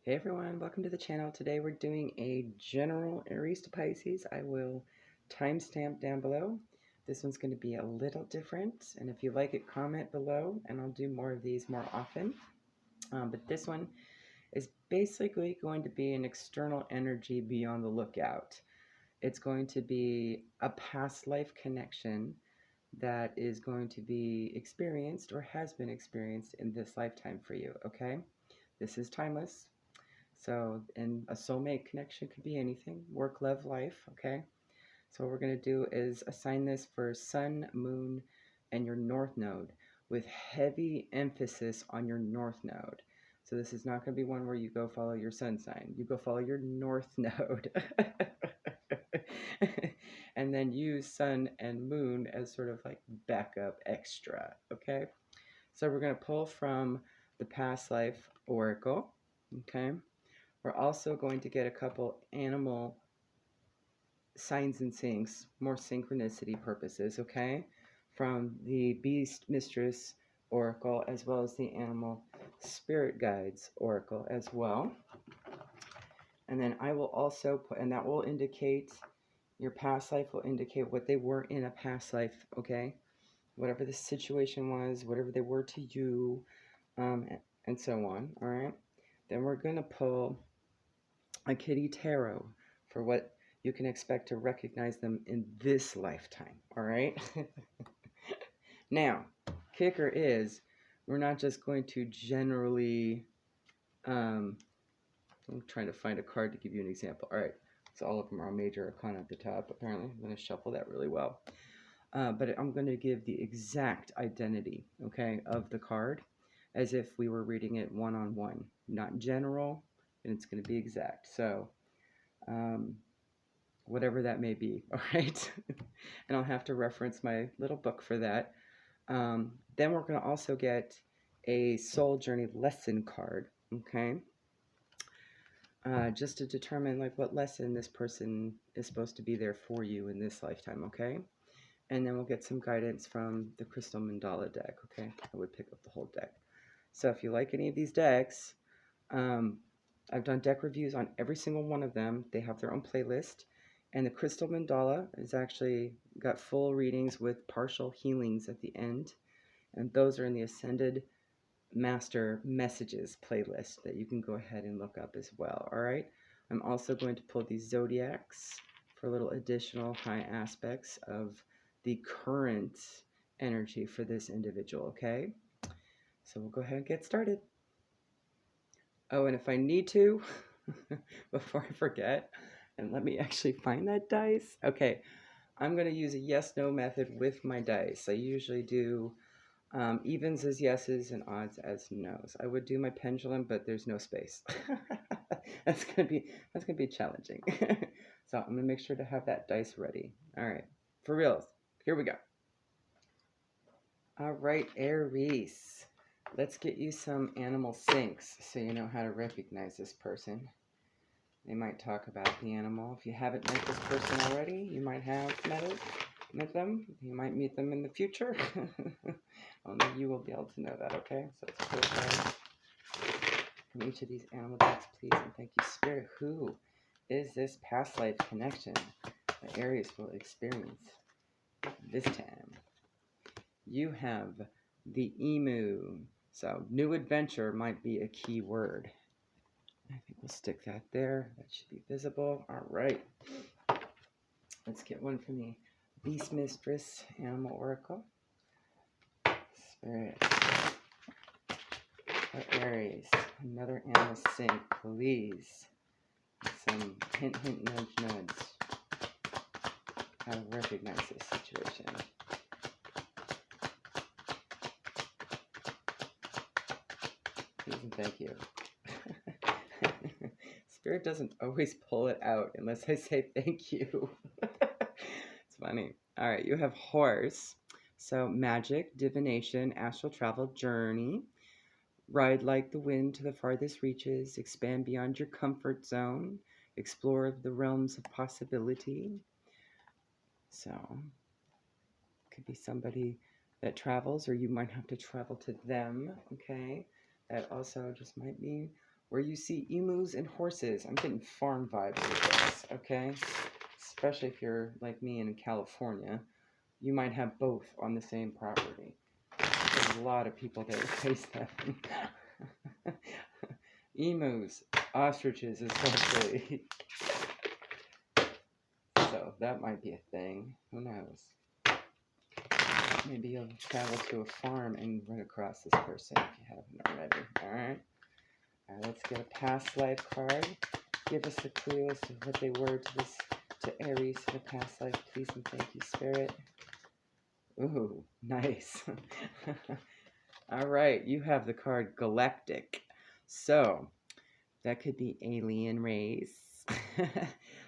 Hey everyone, welcome to the channel. Today we're doing a general Aries to Pisces. I will timestamp down below. This one's going to be a little different, and if you like it, comment below, and I'll do more of these more often. But this one is basically going to be an external energy be on the lookout. It's going to be a past life connection that is going to be experienced or has been experienced in this lifetime for you, okay? This is timeless. So, and a soulmate connection could be anything, work, love, life, okay? So what we're going to do is assign this for sun, moon, and your north node with heavy emphasis on your north node. So this is not going to be one where you go follow your sun sign. You go follow your north node. And then use sun and moon as sort of like backup extra, okay? So we're going to pull from the past life oracle, okay? We're also going to get a couple animal signs and things, more synchronicity purposes, okay? From the Beast Mistress Oracle, as well as the Animal Spirit Guides Oracle as well. And then I will also put, and that will indicate, your past life will indicate what they were in a past life, okay? Whatever the situation was, whatever they were to you, and so on, all right? Then we're going to pull a kitty tarot for what you can expect to recognize them in this lifetime, all right? Now, kicker is we're not just going to generally, I'm trying to find a card to give you an example. All right, so all of them are major arcana at the top, apparently. I'm going to shuffle that really well. But I'm going to give the exact identity, okay, of the card as if we were reading it one-on-one, not general, and it's going to be exact. So, whatever that may be, all right? And I'll have to reference my little book for that. Then we're going to also get a soul journey lesson card, okay? Just to determine like what lesson this person is supposed to be there for you in this lifetime, okay? And then we'll get some guidance from the Crystal Mandala deck, okay? I would pick up the whole deck. So if you like any of these decks, I've done deck reviews on every single one of them. They have their own playlist. And the Crystal Mandala is actually got full readings with partial healings at the end. And those are in the Ascended Master Messages playlist that you can go ahead and look up as well. All right. I'm also going to pull these Zodiacs for little additional high aspects of the current energy for this individual. Okay. So we'll go ahead and get started. Oh, and if I need to, before I forget, and let me actually find that dice. Okay, I'm going to use a yes-no method with my dice. I usually do evens as yeses and odds as nos. I would do my pendulum, but there's no space. That's gonna be challenging. So I'm gonna make sure to have that dice ready. All right, for reals. Here we go. All right, Aries. Let's get you some animal syncs so you know how to recognize this person. They might talk about the animal. If you haven't met this person already, you might have met them. You might meet them in the future. Only you will be able to know that, okay? So let's pull cards from each of these animal decks, please. And thank you, Spirit. Who is this past life connection that Aries will experience this time? You have the emu. So new adventure might be a key word. I think we'll stick that there. That should be visible. All right. Let's get one from the Beast Mistress Animal Oracle. Spirit. For Aries. Another animal sync, please. Some hint, nudge, nudge. How to recognize this situation. Please and thank you. Spirit doesn't always pull it out unless I say thank you. It's funny. All right, you have horse. So magic, divination, astral travel, journey. Ride like the wind to the farthest reaches. Expand beyond your comfort zone. Explore the realms of possibility. So, could be somebody that travels, or you might have to travel to them, okay? That also just might be where you see emus and horses. I'm getting farm vibes with this, okay? Especially if you're like me in California. You might have both on the same property. There's a lot of people that face that. Emus, ostriches especially. So that might be a thing. Who knows? Maybe you'll travel to a farm and run across this person if you haven't already. Alright? Alright, let's get a past life card. Give us a clue as to what they were to Aries in the past life, please and thank you, Spirit. Ooh, nice. Alright, you have the card Galactic. So, that could be alien race.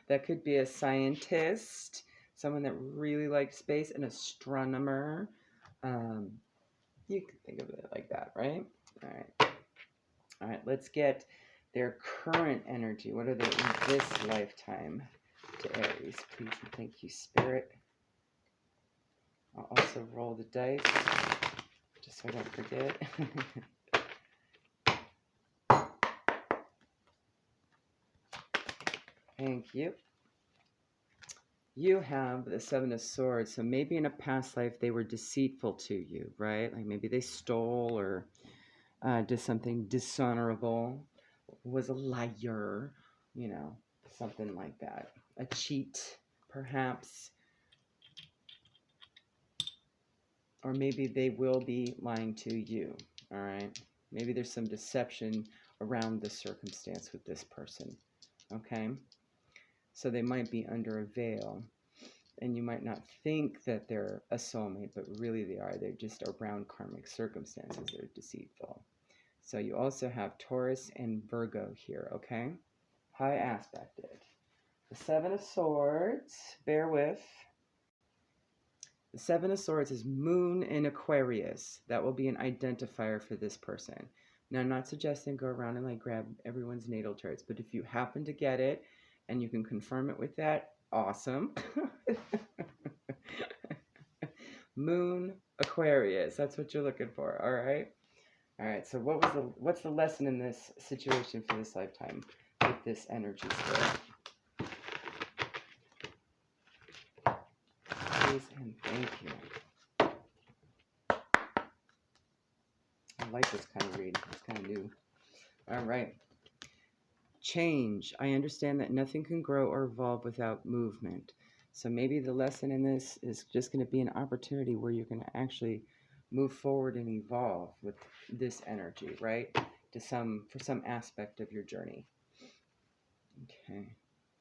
That could be a scientist, someone that really likes space, an astronomer. You can think of it like that, right? All right. All right, let's get their current energy. What are they in this lifetime to Aries? Please and thank you, Spirit. I'll also roll the dice, just so I don't forget. Thank you. You have the Seven of Swords, so maybe in a past life they were deceitful to you, right? Like maybe they stole or did something dishonorable, was a liar, you know, something like that. A cheat, perhaps. Or maybe they will be lying to you, all right? Maybe there's some deception around the circumstance with this person, okay? So they might be under a veil, and you might not think that they're a soulmate, but really they are. They're just around karmic circumstances. They're deceitful. So you also have Taurus and Virgo here, okay? High aspected. The Seven of Swords, bear with. The Seven of Swords is Moon in Aquarius. That will be an identifier for this person. Now, I'm not suggesting go around and like grab everyone's natal charts, but if you happen to get it and you can confirm it with that, awesome. Moon Aquarius, that's what you're looking for, all right? All right, so what's the lesson in this situation for this lifetime with this energy spirit? Please and thank you. I like this kind of read. It's kind of new. All right. Change. I understand that nothing can grow or evolve without movement. So maybe the lesson in this is just going to be an opportunity where you're going to actually move forward and evolve with this energy, right? For some aspect of your journey. Okay.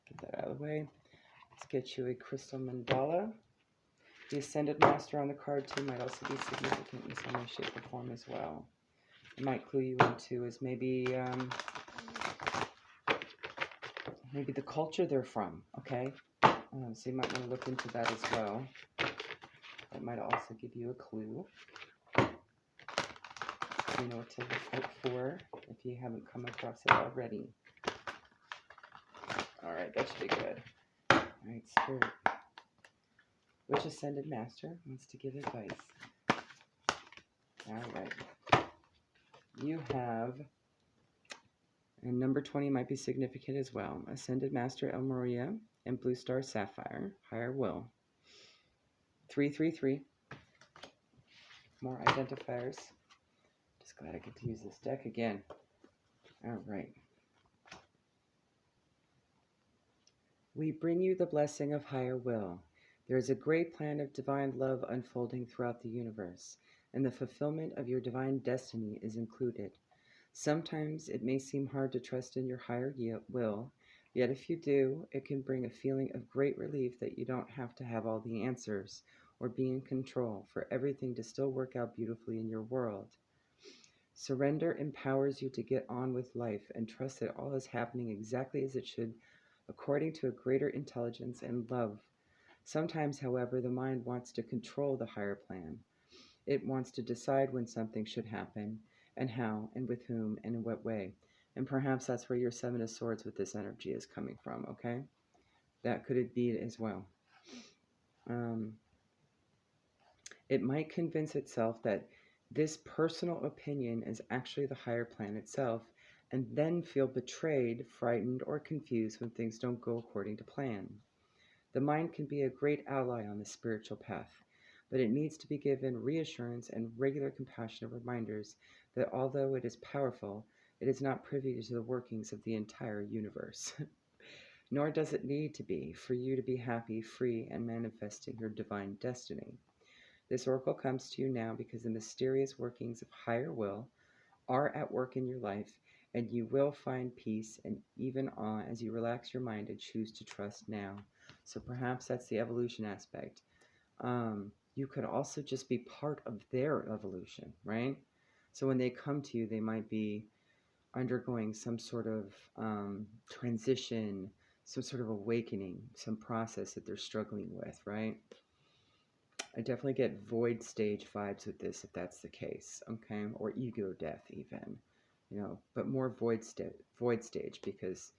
Get that out of the way. Let's get you a crystal mandala. The Ascended Master on the card too might also be significant in some way, shape, or form as well. It might clue you into is maybe the culture they're from, okay? So you might want to look into that as well. That might also give you a clue. You know what to look out for if you haven't come across it already. All right, that should be good. All right, Spirit. Which Ascended Master wants to give advice? All right. You have, and number 20 might be significant as well, Ascended Master El Maria and Blue Star Sapphire, Higher Will. 333. More identifiers. Just glad I get to use this deck again. All right. We bring you the blessing of higher will. There is a great plan of divine love unfolding throughout the universe, and the fulfillment of your divine destiny is included. Sometimes it may seem hard to trust in your higher will, yet if you do, it can bring a feeling of great relief that you don't have to have all the answers or be in control for everything to still work out beautifully in your world. Surrender empowers you to get on with life and trust that all is happening exactly as it should, according to a greater intelligence and love. Sometimes, however, the mind wants to control the higher plan. It wants to decide when something should happen, and how, and with whom, and in what way. And perhaps that's where your Seven of Swords with this energy is coming from, okay? That could be it as well. It might convince itself that this personal opinion is actually the higher plan itself, and then feel betrayed, frightened, or confused when things don't go according to plan. The mind can be a great ally on the spiritual path, but it needs to be given reassurance and regular compassionate reminders that although it is powerful, it is not privy to the workings of the entire universe. Nor does it need to be for you to be happy, free, and manifesting your divine destiny. This oracle comes to you now because the mysterious workings of higher will are at work in your life, and you will find peace and even awe as you relax your mind and choose to trust now. So perhaps that's the evolution aspect. You could also just be part of their evolution, right? So when they come to you, they might be undergoing some sort of transition, some sort of awakening, some process that they're struggling with, right? I definitely get void stage vibes with this if that's the case, okay? Or ego death even, but more void stage because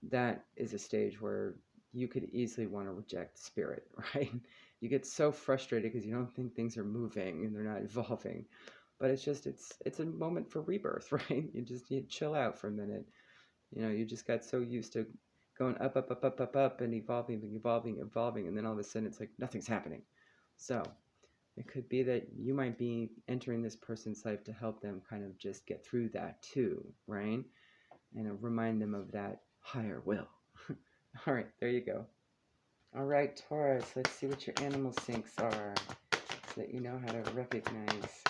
that is a stage where you could easily want to reject spirit, right? You get so frustrated because you don't think things are moving and they're not evolving. But it's a moment for rebirth, right? You just need to chill out for a minute. You just got so used to going up, up, up, up, up, up, and evolving, and then all of a sudden it's like nothing's happening. So it could be that you might be entering this person's life to help them kind of just get through that too, right? And remind them of that higher will. All right, there you go. All right, Taurus, let's see what your animal syncs are so that you know how to recognize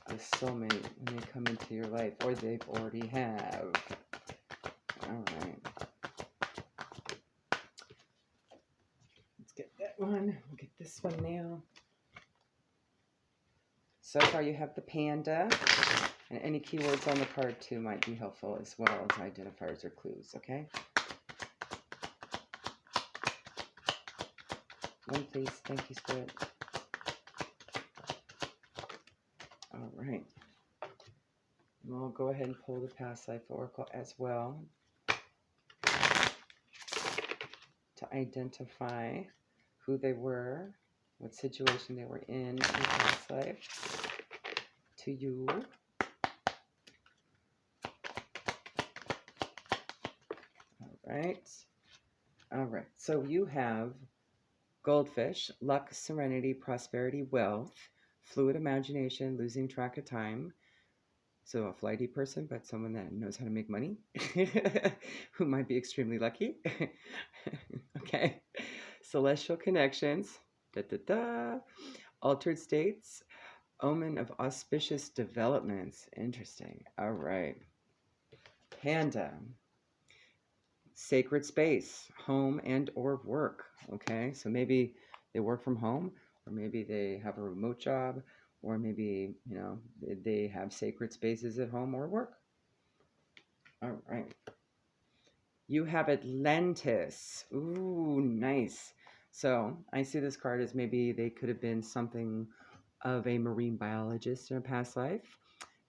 the soulmate when they come into your life, or they've already have. All right. Let's get that one. We'll get this one now. So far you have the panda, and any keywords on the card too might be helpful as well as identifiers or clues, okay? One, please. Thank you, Spirit. All right. We'll go ahead and pull the past life oracle as well to identify who they were, what situation they were in the past life to you. All right. So you have goldfish, luck, serenity, prosperity, wealth, fluid imagination, losing track of time. So a flighty person, but someone that knows how to make money, who might be extremely lucky. Okay. Celestial connections, altered states, omen of auspicious developments. Interesting. All right. Panda, sacred space, home and or work. Okay. So maybe they work from home, or maybe they have a remote job, or maybe, they have sacred spaces at home or work. All right. You have Atlantis. Ooh, nice. So I see this card as maybe they could have been something of a marine biologist in a past life.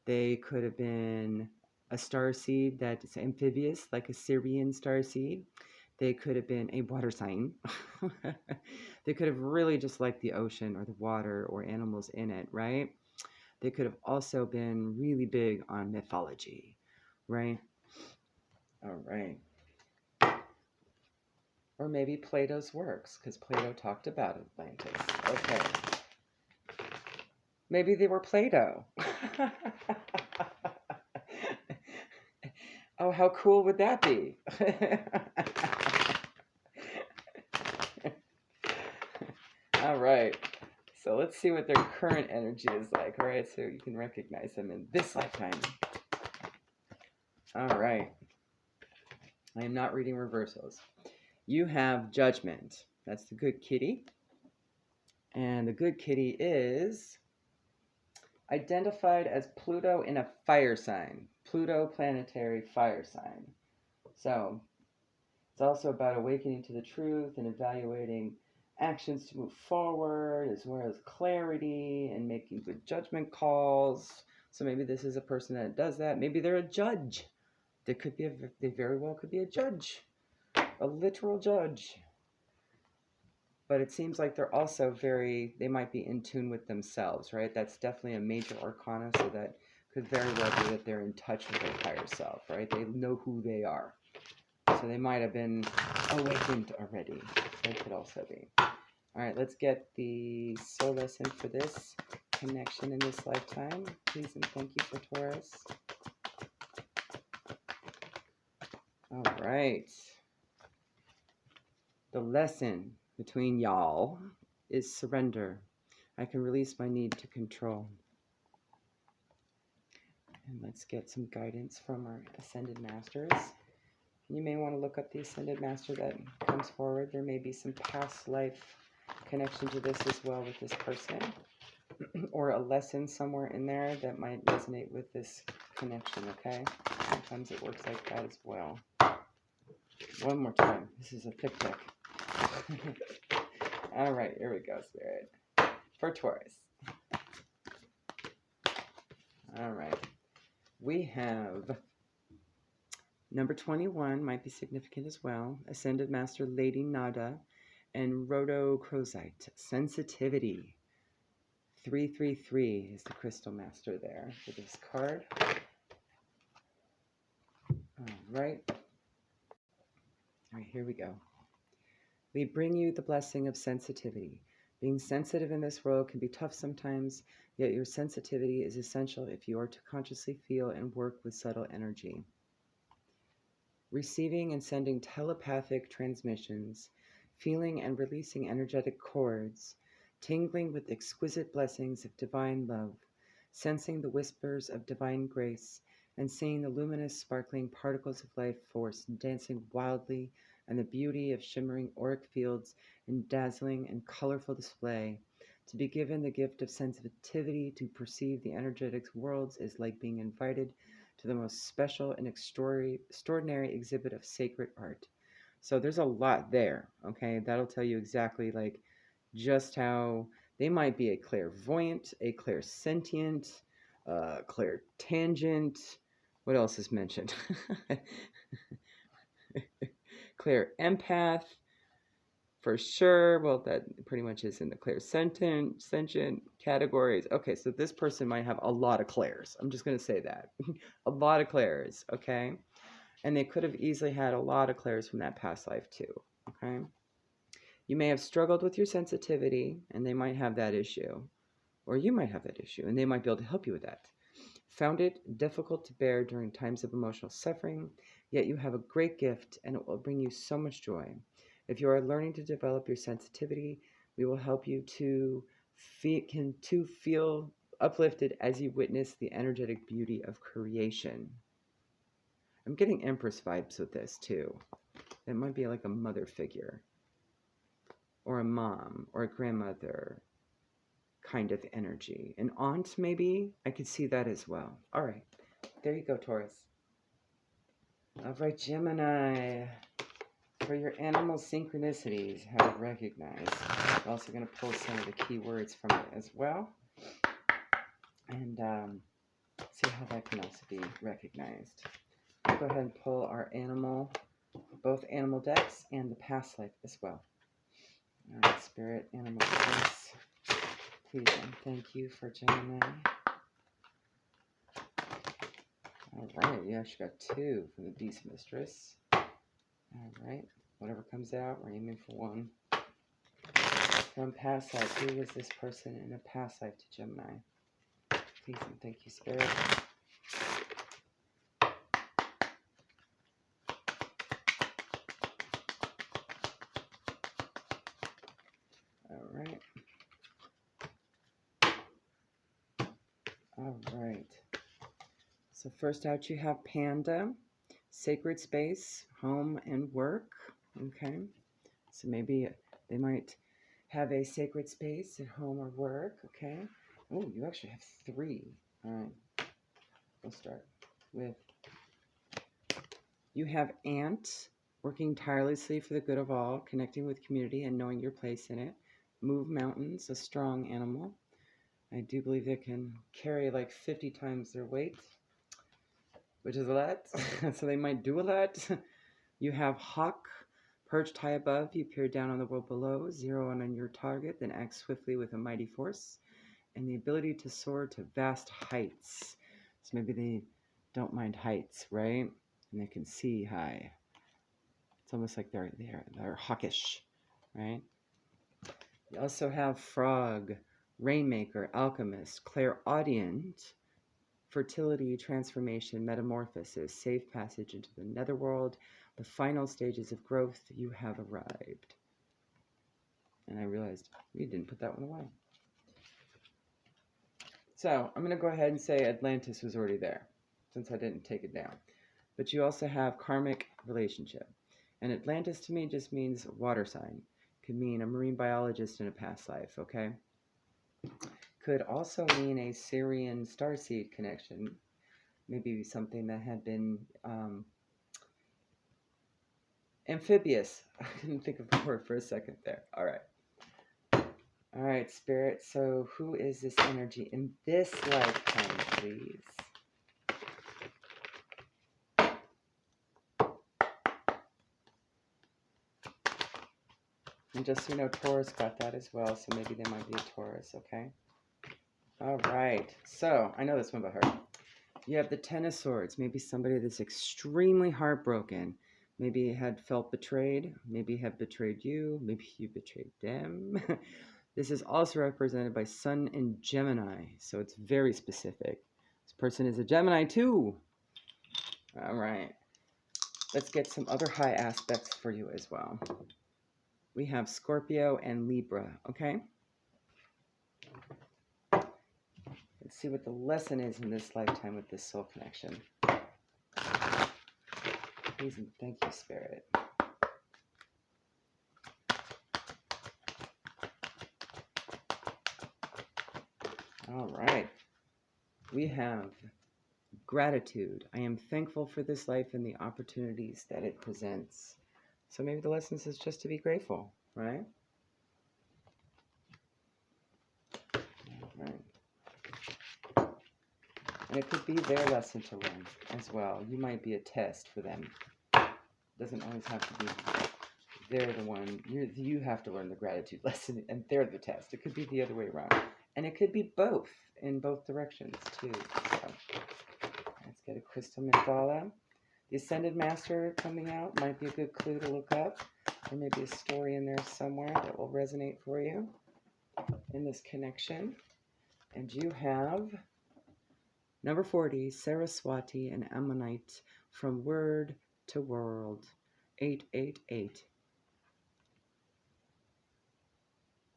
They could have been a starseed that's amphibious, like a Syrian starseed. They could have been a water sign. They could have really just liked the ocean or the water or animals in it, right? They could have also been really big on mythology, right? All right. Or maybe Plato's works, because Plato talked about Atlantis. Okay. Maybe they were Plato. Oh, how cool would that be? All right. So let's see what their current energy is like. All right, so you can recognize them in this lifetime. All right. I am not reading reversals. You have Judgment. That's the good kitty. And the good kitty is identified as Pluto in a fire sign. Pluto, planetary fire sign. So it's also about awakening to the truth and evaluating actions to move forward, as well as clarity and making good judgment calls. So maybe this is a person that does that. Maybe they're a judge. They very well could be a judge, a literal judge. But it seems like they're also they might be in tune with themselves, right? That's definitely a major arcana, so that Could very well be that they're in touch with their higher self, right? They know who they are. So they might have been awakened already. That could also be. All right, let's get the soul lesson for this connection in this lifetime. Please and thank you for Taurus. All right. The lesson between y'all is surrender. I can release my need to control. And let's get some guidance from our Ascended Masters. You may want to look up the Ascended Master that comes forward. There may be some past life connection to this as well with this person. Or a lesson somewhere in there that might resonate with this connection, okay? Sometimes it works like that as well. One more time. This is a thick deck. All right, here we go, Spirit. For Taurus. All right. We have number 21, might be significant as well. Ascended Master Lady Nada and Rhodochrosite. Sensitivity. 333 is the Crystal Master there for this card. All right. All right, here we go. We bring you the blessing of sensitivity. Being sensitive in this world can be tough sometimes, yet your sensitivity is essential if you are to consciously feel and work with subtle energy. Receiving and sending telepathic transmissions, feeling and releasing energetic cords, tingling with exquisite blessings of divine love, sensing the whispers of divine grace, and seeing the luminous, sparkling particles of life force dancing wildly, and the beauty of shimmering auric fields in dazzling and colorful display. To be given the gift of sensitivity to perceive the energetic worlds is like being invited to the most special and extraordinary exhibit of sacred art. So there's a lot there, okay? That'll tell you exactly like just how they might be a clairvoyant, a clairsentient, clairtangent. What else is mentioned? Clair empath, for sure. Well, that pretty much is in the clairsentient categories. Okay, so this person might have a lot of clairs. I'm just going to say that. A lot of clairs, okay? And they could have easily had a lot of clairs from that past life too, okay? You may have struggled with your sensitivity, and they might have that issue. Or you might have that issue, and they might be able to help you with that. Found it difficult to bear during times of emotional suffering, yet you have a great gift, and it will bring you so much joy. If you are learning to develop your sensitivity, we will help you to feel uplifted as you witness the energetic beauty of creation. I'm getting Empress vibes with this too. It might be like a mother figure, or a mom, or a grandmother kind of energy. An aunt, maybe? I could see that as well. All right. There you go, Taurus. All right, Gemini. For your animal synchronicities, how to recognize. I'm also going to pull some of the key words from it as well. And see how that can also be recognized. I'll go ahead and pull our both animal decks and the past life as well. All right, Spirit, Animal, please. Please and thank you for Gemini. All right, you actually got 2 from the Beast Mistress. All right, whatever comes out, we're aiming for 1. From past life, who was this person in a past life to Gemini? Please and thank you, Spirit. All right. All right. So first out you have Panda, sacred space, home and work. Okay. So maybe they might have a sacred space at home or work. Okay. Oh, you actually have 3. All right. We'll start with, you have Ant, working tirelessly for the good of all, connecting with community and knowing your place in it. Move mountains, a strong animal. I do believe they can carry like 50 times their weight, which is a lot. So they might do a lot. You have Hawk, perched high above. You peer down on the world below, zero in on your target, then act swiftly with a mighty force, and the ability to soar to vast heights. So maybe they don't mind heights, right? And they can see high. It's almost like they're hawkish, right? You also have frog, rainmaker, alchemist, clairaudient, fertility, transformation, metamorphosis, safe passage into the netherworld, the final stages of growth. You have arrived. And I realized we didn't put that one away. So I'm going to go ahead and say Atlantis was already there, since I didn't take it down. But you also have karmic relationship. And Atlantis to me just means water sign. Could mean a marine biologist in a past life, okay? Could also mean a Syrian starseed connection. Maybe something that had been amphibious. I couldn't think of the word for a second there. All right. All right, Spirit. So who is this energy in this lifetime, please? And just so you know, Taurus got that as well, so maybe they might be a Taurus, okay? All right. So I know this one by heart. You have the Ten of Swords. Maybe somebody that's extremely heartbroken. Maybe had felt betrayed. Maybe have betrayed you. Maybe you betrayed them. This is also represented by Sun and Gemini, so it's very specific. This person is a Gemini too. All right. Let's get some other high aspects for you as well. We have Scorpio and Libra, okay? Let's see what the lesson is in this lifetime with this soul connection. Please and thank you, Spirit. All right. We have gratitude. I am thankful for this life and the opportunities that it presents. So maybe the lesson is just to be grateful, right? All right. And it could be their lesson to learn as well. You might be a test for them. Doesn't always have to be they're the one. You have to learn the gratitude lesson and they're the test. It could be the other way around. And it could be both in both directions too. So let's get a crystal mandala. The Ascended Master coming out might be a good clue to look up. There may be a story in there somewhere that will resonate for you in this connection. And you have number 40, Saraswati and Ammonite, from word to world, 888.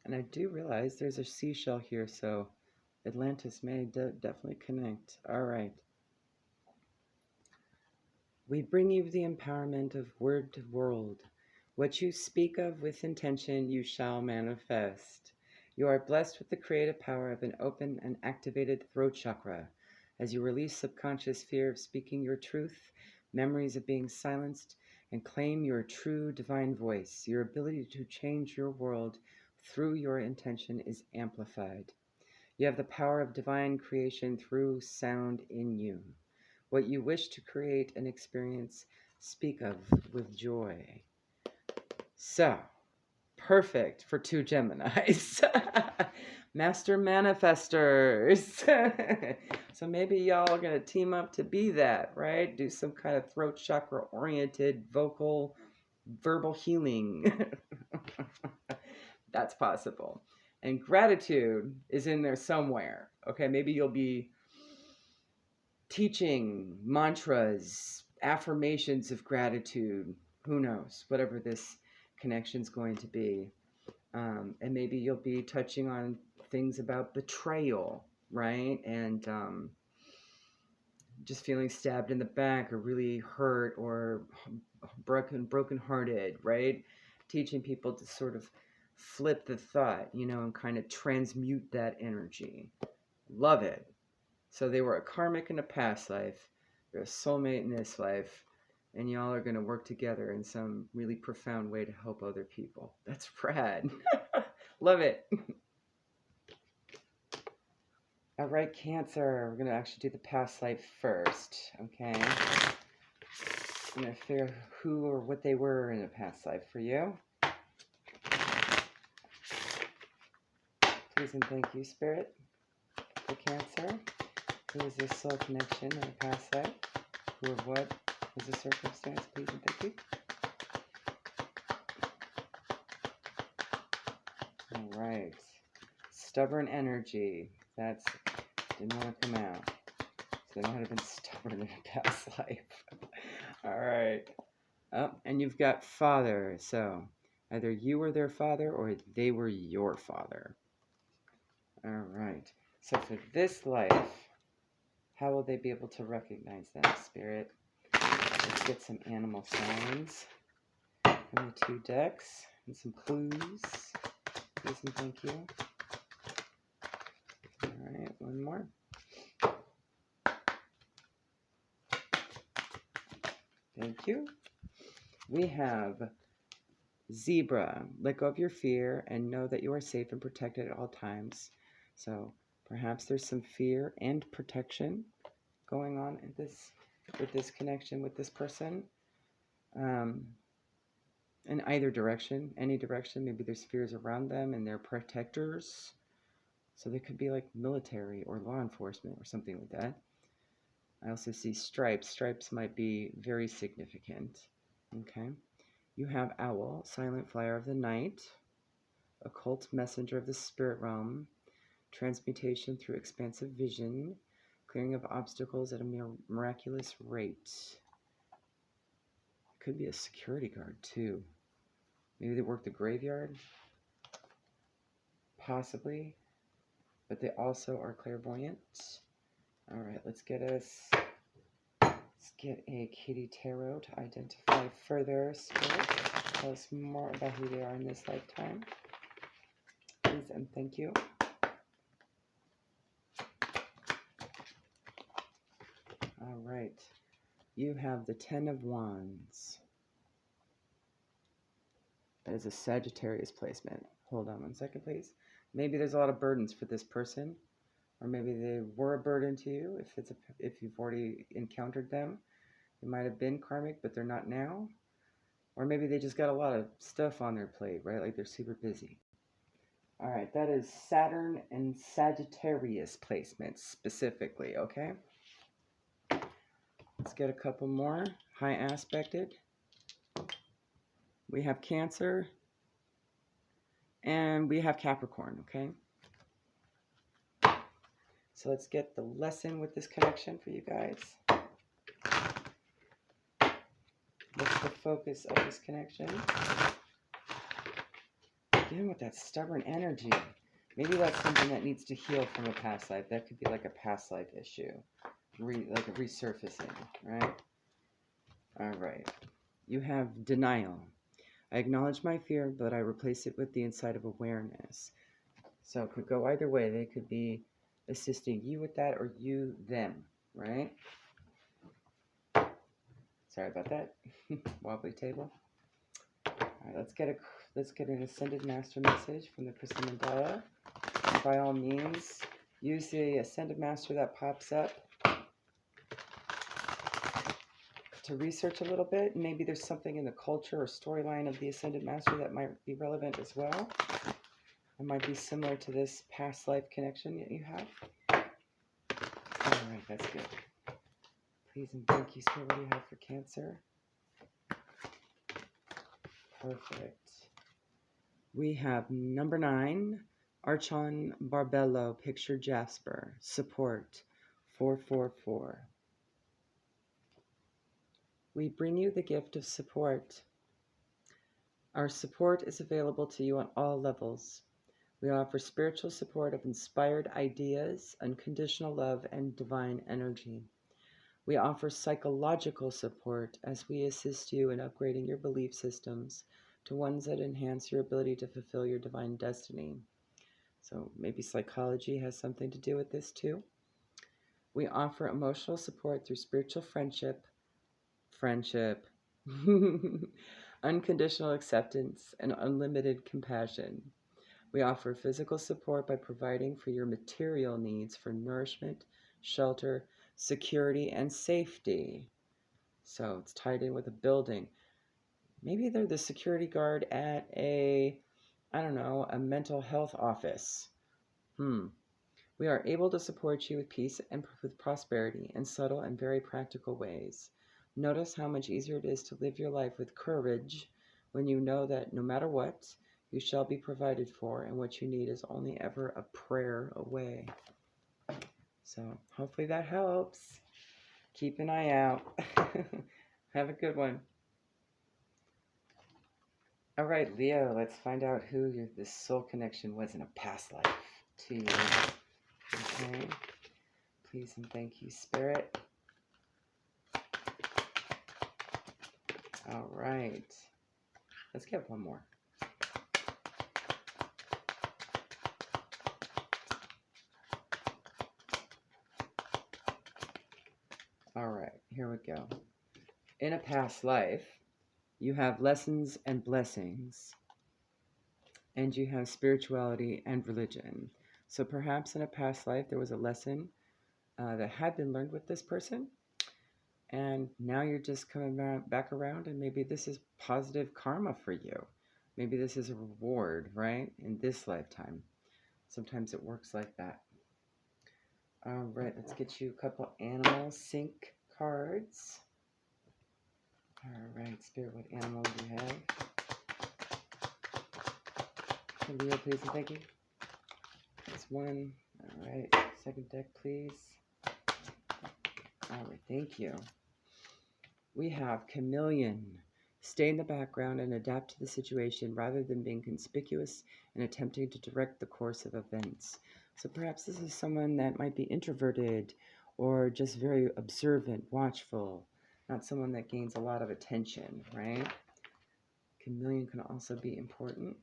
And I do realize there's a seashell here, so Atlantis may definitely connect. All right. We bring you the empowerment of word to world. What you speak of with intention, you shall manifest. You are blessed with the creative power of an open and activated throat chakra. As you release subconscious fear of speaking your truth, memories of being silenced, and claim your true divine voice, your ability to change your world through your intention is amplified. You have the power of divine creation through sound in you. What you wish to create and experience, speak of with joy. So, perfect for two Geminis. Master manifestors. So maybe y'all are going to team up to be that, right? Do some kind of throat chakra oriented verbal healing. That's possible. And gratitude is in there somewhere. Okay, maybe you'll be teaching mantras, affirmations of gratitude. Who knows? Whatever this connection's going to be. And maybe you'll be touching on things about betrayal, right? And just feeling stabbed in the back or really hurt or brokenhearted, right? Teaching people to sort of flip the thought, and kind of transmute that energy. Love it. So they were a karmic in a past life. They're a soulmate in this life. And y'all are going to work together in some really profound way to help other people. That's rad. Love it. All right, Cancer. We're going to actually do the past life first. Okay. I'm going to figure who or what they were in a past life for you. Please and thank you, Spirit, for Cancer. Who is this soul connection in a past life? Who or what is the circumstance? Please and thank you. All right. Stubborn energy. That's didn't want to come out. So they might have been stubborn in a past life. All right. Oh, and you've got father. So either you were their father or they were your father. All right. So for this life, how will they be able to recognize them, Spirit? Let's get some animal signs from the 2 decks and some clues. Please and thank you. All right, one more. Thank you. We have Zebra. Let go of your fear and know that you are safe and protected at all times. So perhaps there's some fear and protection going on in this, with this connection with this person. In either direction, any direction. Maybe there's fears around them and they're protectors. So they could be like military or law enforcement or something like that. I also see stripes. Stripes might be very significant. Okay. You have owl, silent flyer of the night, occult messenger of the spirit realm, transmutation through expansive vision, clearing of obstacles at a miraculous rate. Could be a security guard too. Maybe they work the graveyard. Possibly. But they also are clairvoyant. All right, let's get a kitty tarot to identify further. Spirit, tell us more about who they are in this lifetime. Please and thank you. All right. You have the 10 of Wands. That is a Sagittarius placement. Hold on one second, please. Maybe there's a lot of burdens for this person, or maybe they were a burden to you. If you've already encountered them, they might have been karmic, but they're not now. Or maybe they just got a lot of stuff on their plate, right? Like they're super busy. All right, that is Saturn and Sagittarius placements specifically, okay? Let's get a couple more. High aspected. We have Cancer. And we have Capricorn, okay? So let's get the lesson with this connection for you guys. What's the focus of this connection? Again, with that stubborn energy. Maybe that's something that needs to heal from a past life. That could be like a past life issue. Like a resurfacing, right? All right. You have denial. I acknowledge my fear, but I replace it with the insight of awareness. So it could go either way. They could be assisting you with that or you them, right? Sorry about that. Wobbly table. All right, let's get an Ascended Master message from the Crystal Mandala. By all means, use the Ascended Master that pops up to research a little bit. Maybe there's something in the culture or storyline of the Ascended Master that might be relevant as well. It might be similar to this past life connection that you have. All right, that's good. Please and thank you, Spirit. What do you have for Cancer? Perfect. We have number 9, Archon Barbello, Picture Jasper, support 444. We bring you the gift of support. Our support is available to you on all levels. We offer spiritual support of inspired ideas, unconditional love, and divine energy. We offer psychological support as we assist you in upgrading your belief systems to ones that enhance your ability to fulfill your divine destiny. So maybe psychology has something to do with this too. We offer emotional support through spiritual friendship, unconditional acceptance, and unlimited compassion. We offer physical support by providing for your material needs for nourishment, shelter, security, and safety. So it's tied in with a building. Maybe they're the security guard at a mental health office. We are able to support you with peace and with prosperity in subtle and very practical ways. Notice how much easier it is to live your life with courage when you know that no matter what, you shall be provided for, and what you need is only ever a prayer away. So hopefully that helps. Keep an eye out. Have a good one. All right, Leo, let's find out who this soul connection was in a past life to you. Okay. Please and thank you, Spirit. All right. Let's get one more. All right, here we go. In a past life, you have lessons and blessings, and you have spirituality and religion. So perhaps in a past life, there was a lesson that had been learned with this person, and now you're just coming back around, and maybe this is positive karma for you. Maybe this is a reward, right, in this lifetime. Sometimes it works like that. All right, let's get you a couple animal sync cards. All right, Spirit, what animal do you have? Leo, please and thank you. That's one. All right, second deck, please. All right, thank you. We have chameleon. Stay in the background and adapt to the situation rather than being conspicuous and attempting to direct the course of events. So perhaps this is someone that might be introverted or just very observant, watchful, not someone that gains a lot of attention, right? Chameleon can also be important.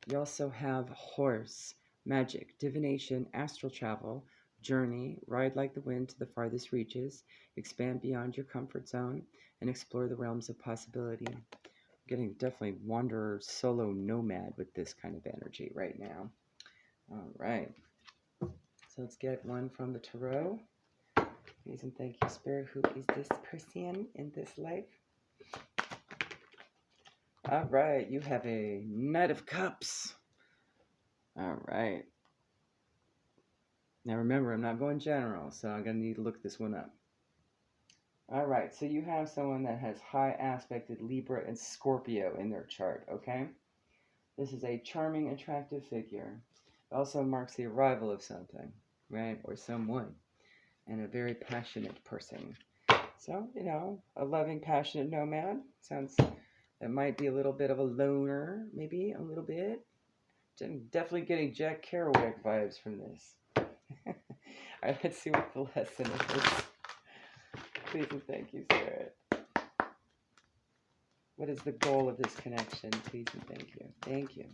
You also have horse, magic, divination, astral travel, journey, ride like the wind to the farthest reaches, expand beyond your comfort zone, and explore the realms of possibility. I'm getting definitely wanderer, solo nomad with this kind of energy right now. All right. So let's get one from the tarot. Please and thank you, Spirit. Who is this person in this life? All right. You have a Knight of Cups. All right. Now remember, I'm not going general, so I'm going to need to look this one up. All right, so you have someone that has high aspected Libra and Scorpio in their chart, okay? This is a charming, attractive figure. It also marks the arrival of something, right? Or someone, and a very passionate person. So, you know, a loving, passionate nomad. Sounds, that might be a little bit of a loner, maybe a little bit. Definitely getting Jack Kerouac vibes from this. All right, let's see what the lesson is. Please and thank you, Spirit. What is the goal of this connection? Please and thank you. Thank you.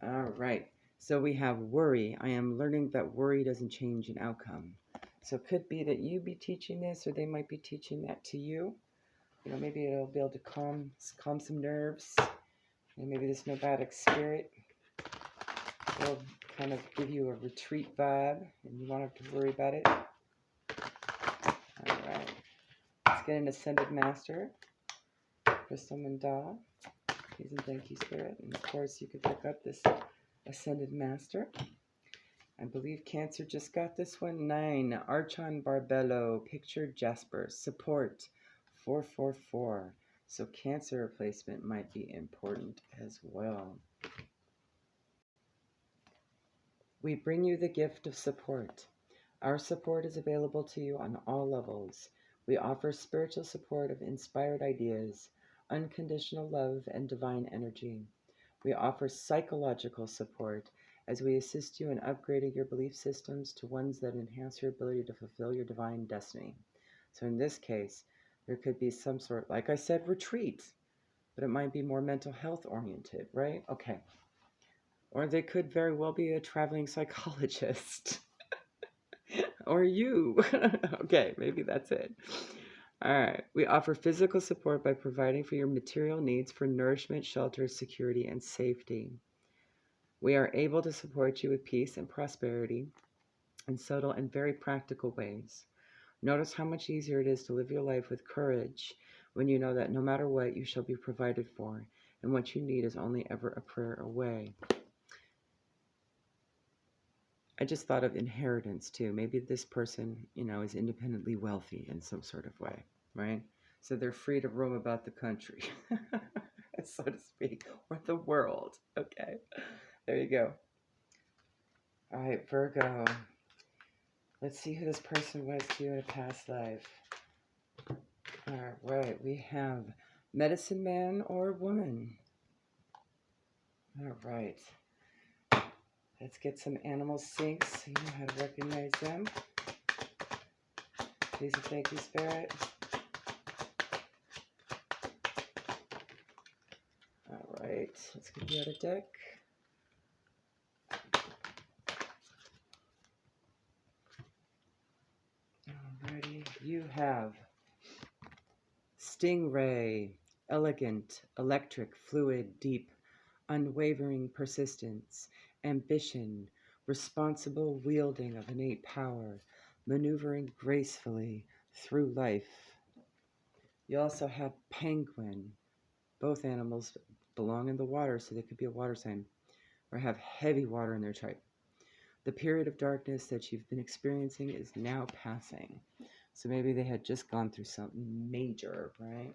All right. So we have worry. I am learning that worry doesn't change an outcome. So it could be that you be teaching this, or they might be teaching that to you. You know, maybe it'll be able to calm some nerves. And maybe this nomadic spirit will kind of give you a retreat vibe, and you won't have to worry about it. All right. Let's get an Ascended Master, Crystal Mandala. Please and thank you, Spirit. And of course, you could pick up this Ascended Master. I believe Cancer just got this one. 9, Archon Barbello, Picture Jasper, Support, 444. So Cancer replacement might be important as well. We bring you the gift of support. Our support is available to you on all levels. We offer spiritual support of inspired ideas, unconditional love, and divine energy. We offer psychological support as we assist you in upgrading your belief systems to ones that enhance your ability to fulfill your divine destiny. So in this case, there could be some sort, like I said, retreat, but it might be more mental health oriented, right? Okay. Or they could very well be a traveling psychologist. Or you. Okay, maybe that's it. All right. We offer physical support by providing for your material needs for nourishment, shelter, security, and safety. We are able to support you with peace and prosperity in subtle and very practical ways. Notice how much easier it is to live your life with courage when you know that no matter what, you shall be provided for, and what you need is only ever a prayer away. I just thought of inheritance too. Maybe this person, you know, is independently wealthy in some sort of way, right? So they're free to roam about the country, so to speak, or the world. Okay, there you go. All right, Virgo. Let's see who this person was to you in a past life. All right, we have medicine man or woman. All right. Let's get some animal syncs so you know how to recognize them. Please and thank you, Spirit. All right, let's get the other deck. Alrighty, you have Stingray, elegant, electric, fluid, deep, unwavering persistence, ambition, responsible wielding of innate power, maneuvering gracefully through life. You also have Penguin. Both animals belong in the water, so they could be a water sign, or have heavy water in their chart. The period of darkness that you've been experiencing is now passing. So maybe they had just gone through something major, right?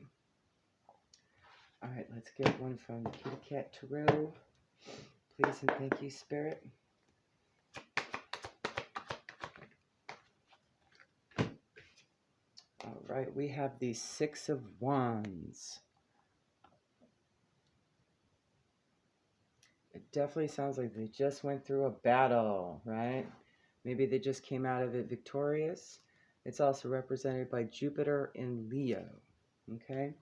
All right, let's get one from Kitty Cat Tarot. Please and thank you, Spirit. All right, we have the Six of Wands. It definitely sounds like they just went through a battle, right? Maybe they just came out of it victorious. It's also represented by Jupiter in Leo, okay?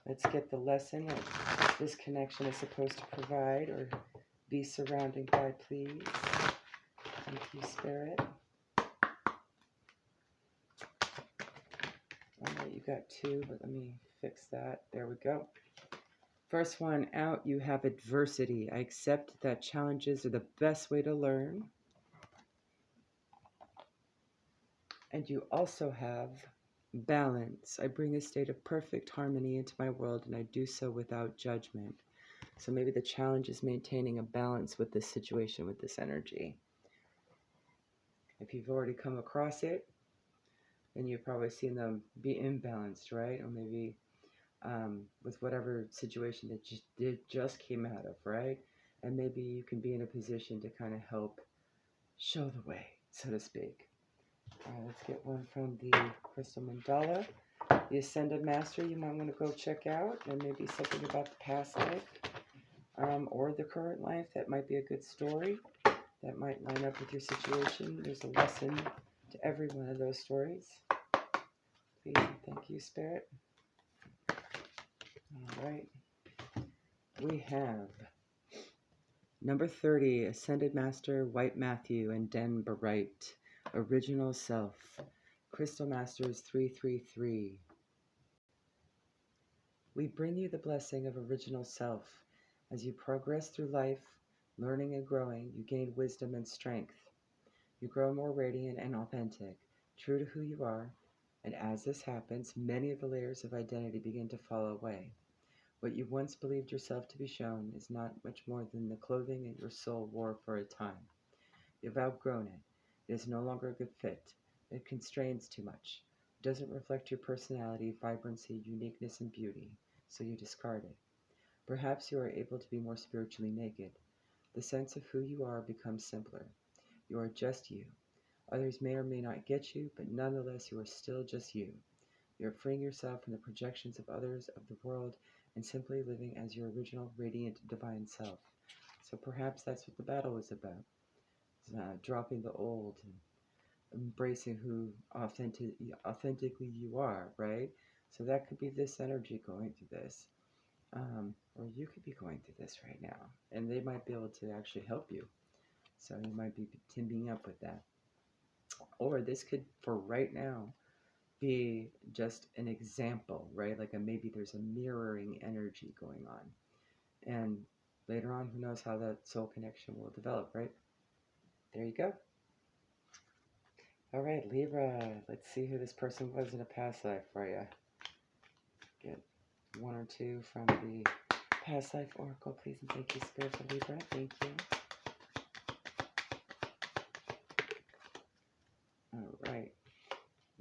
Let's get the lesson that this connection is supposed to provide or be surrounding by, please. Thank you, Spirit. All right, you got two, but let me fix that. There we go. First one out, you have adversity. I accept that challenges are the best way to learn. And you also have balance. I bring a state of perfect harmony into my world, and I do so without judgment. So maybe the challenge is maintaining a balance with this situation, with this energy. If you've already come across it, then you've probably seen them be imbalanced, right? Or maybe with whatever situation that just came out of, right? And maybe you can be in a position to kind of help show the way, so to speak. All right, let's get one from the Crystal Mandala. The Ascended Master you might want to go check out, and maybe something about the past life or the current life. That might be a good story. That might line up with your situation. There's a lesson to every one of those stories. Please and thank you, Spirit. All right. We have number 30, Ascended Master, White Matthew, and Den Bright. Original Self. Crystal Masters 333. We bring you the blessing of Original Self. As you progress through life, learning and growing, you gain wisdom and strength. You grow more radiant and authentic, true to who you are, and as this happens, many of the layers of identity begin to fall away. What you once believed yourself to be shown is not much more than the clothing that your soul wore for a time. You've outgrown it. It is no longer a good fit. It constrains too much. It doesn't reflect your personality, vibrancy, uniqueness, and beauty, so you discard it. Perhaps you are able to be more spiritually naked. The sense of who you are becomes simpler. You are just you. Others may or may not get you, but nonetheless you are still just you. You are freeing yourself from the projections of others, of the world, and simply living as your original, radiant, divine self. So perhaps that's what the battle is about. Dropping the old and embracing who authentically you are, right? So that could be this energy going through this. Or you could be going through this right now. And they might be able to actually help you. So you might be teaming up with that. Or this could, for right now, be just an example, right? Like maybe there's a mirroring energy going on. And later on, who knows how that soul connection will develop, right? There you go. All right, Libra. Let's see who this person was in a past life for you. Get one or two from the past life oracle, please, and thank you, Spirit, for Libra. Thank you.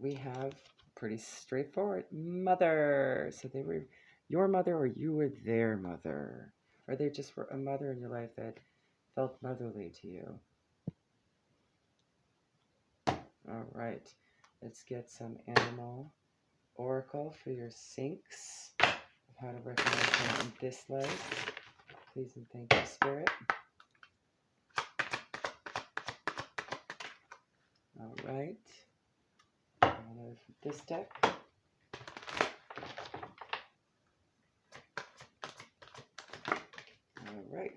we have pretty straightforward mother. So they were your mother or you were their mother. Or they just were a mother in your life that felt motherly to you. All right. Let's get some animal oracle for your sinks. How to recognize them in this life. Please and thank you, Spirit. All right. Another from this deck. All right.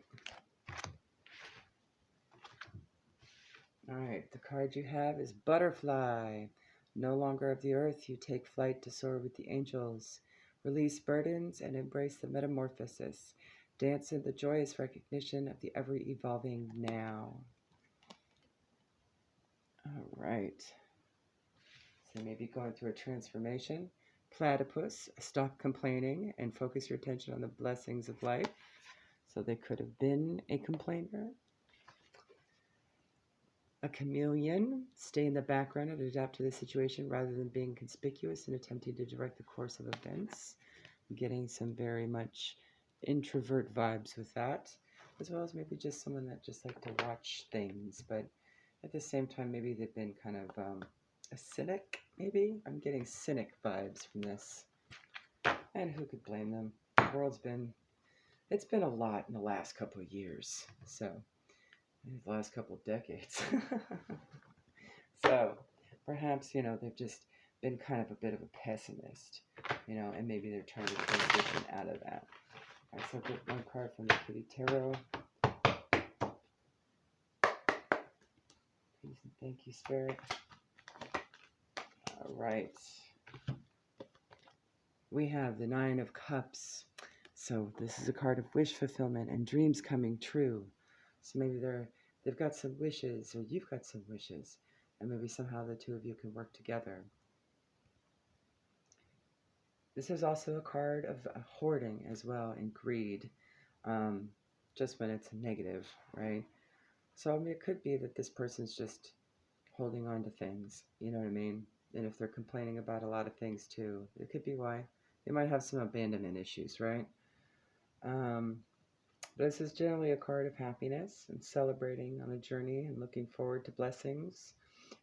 All right. The card you have is Butterfly. No longer of the earth, you take flight to soar with the angels. Release burdens and embrace the metamorphosis. Dance in the joyous recognition of the ever-evolving now. All right. So maybe going through a transformation. Platypus, stop complaining and focus your attention on the blessings of life. So they could have been a complainer. A chameleon, stay in the background and adapt to the situation rather than being conspicuous and attempting to direct the course of events. I'm getting some very much introvert vibes with that, as well as maybe just someone that just like to watch things, but at the same time, maybe they've been kind of a cynic, maybe? I'm getting cynic vibes from this. And who could blame them? The world's it's been a lot in the last couple of years, so the last couple of decades. So perhaps, they've just been kind of a bit of a pessimist, and maybe they're trying to transition out of that. All right, so I'll get one card from the Kitty Tarot. Please and thank you, Spirit. All right. We have the Nine of Cups. So this is a card of wish fulfillment and dreams coming true. So maybe they've got some wishes, or you've got some wishes, and maybe somehow the two of you can work together. This is also a card of hoarding as well and greed, just when it's negative, right? So I mean, it could be that this person's just holding on to things, you know what I mean? And if they're complaining about a lot of things too, it could be why. They might have some abandonment issues, right? This is generally a card of happiness and celebrating on a journey and looking forward to blessings.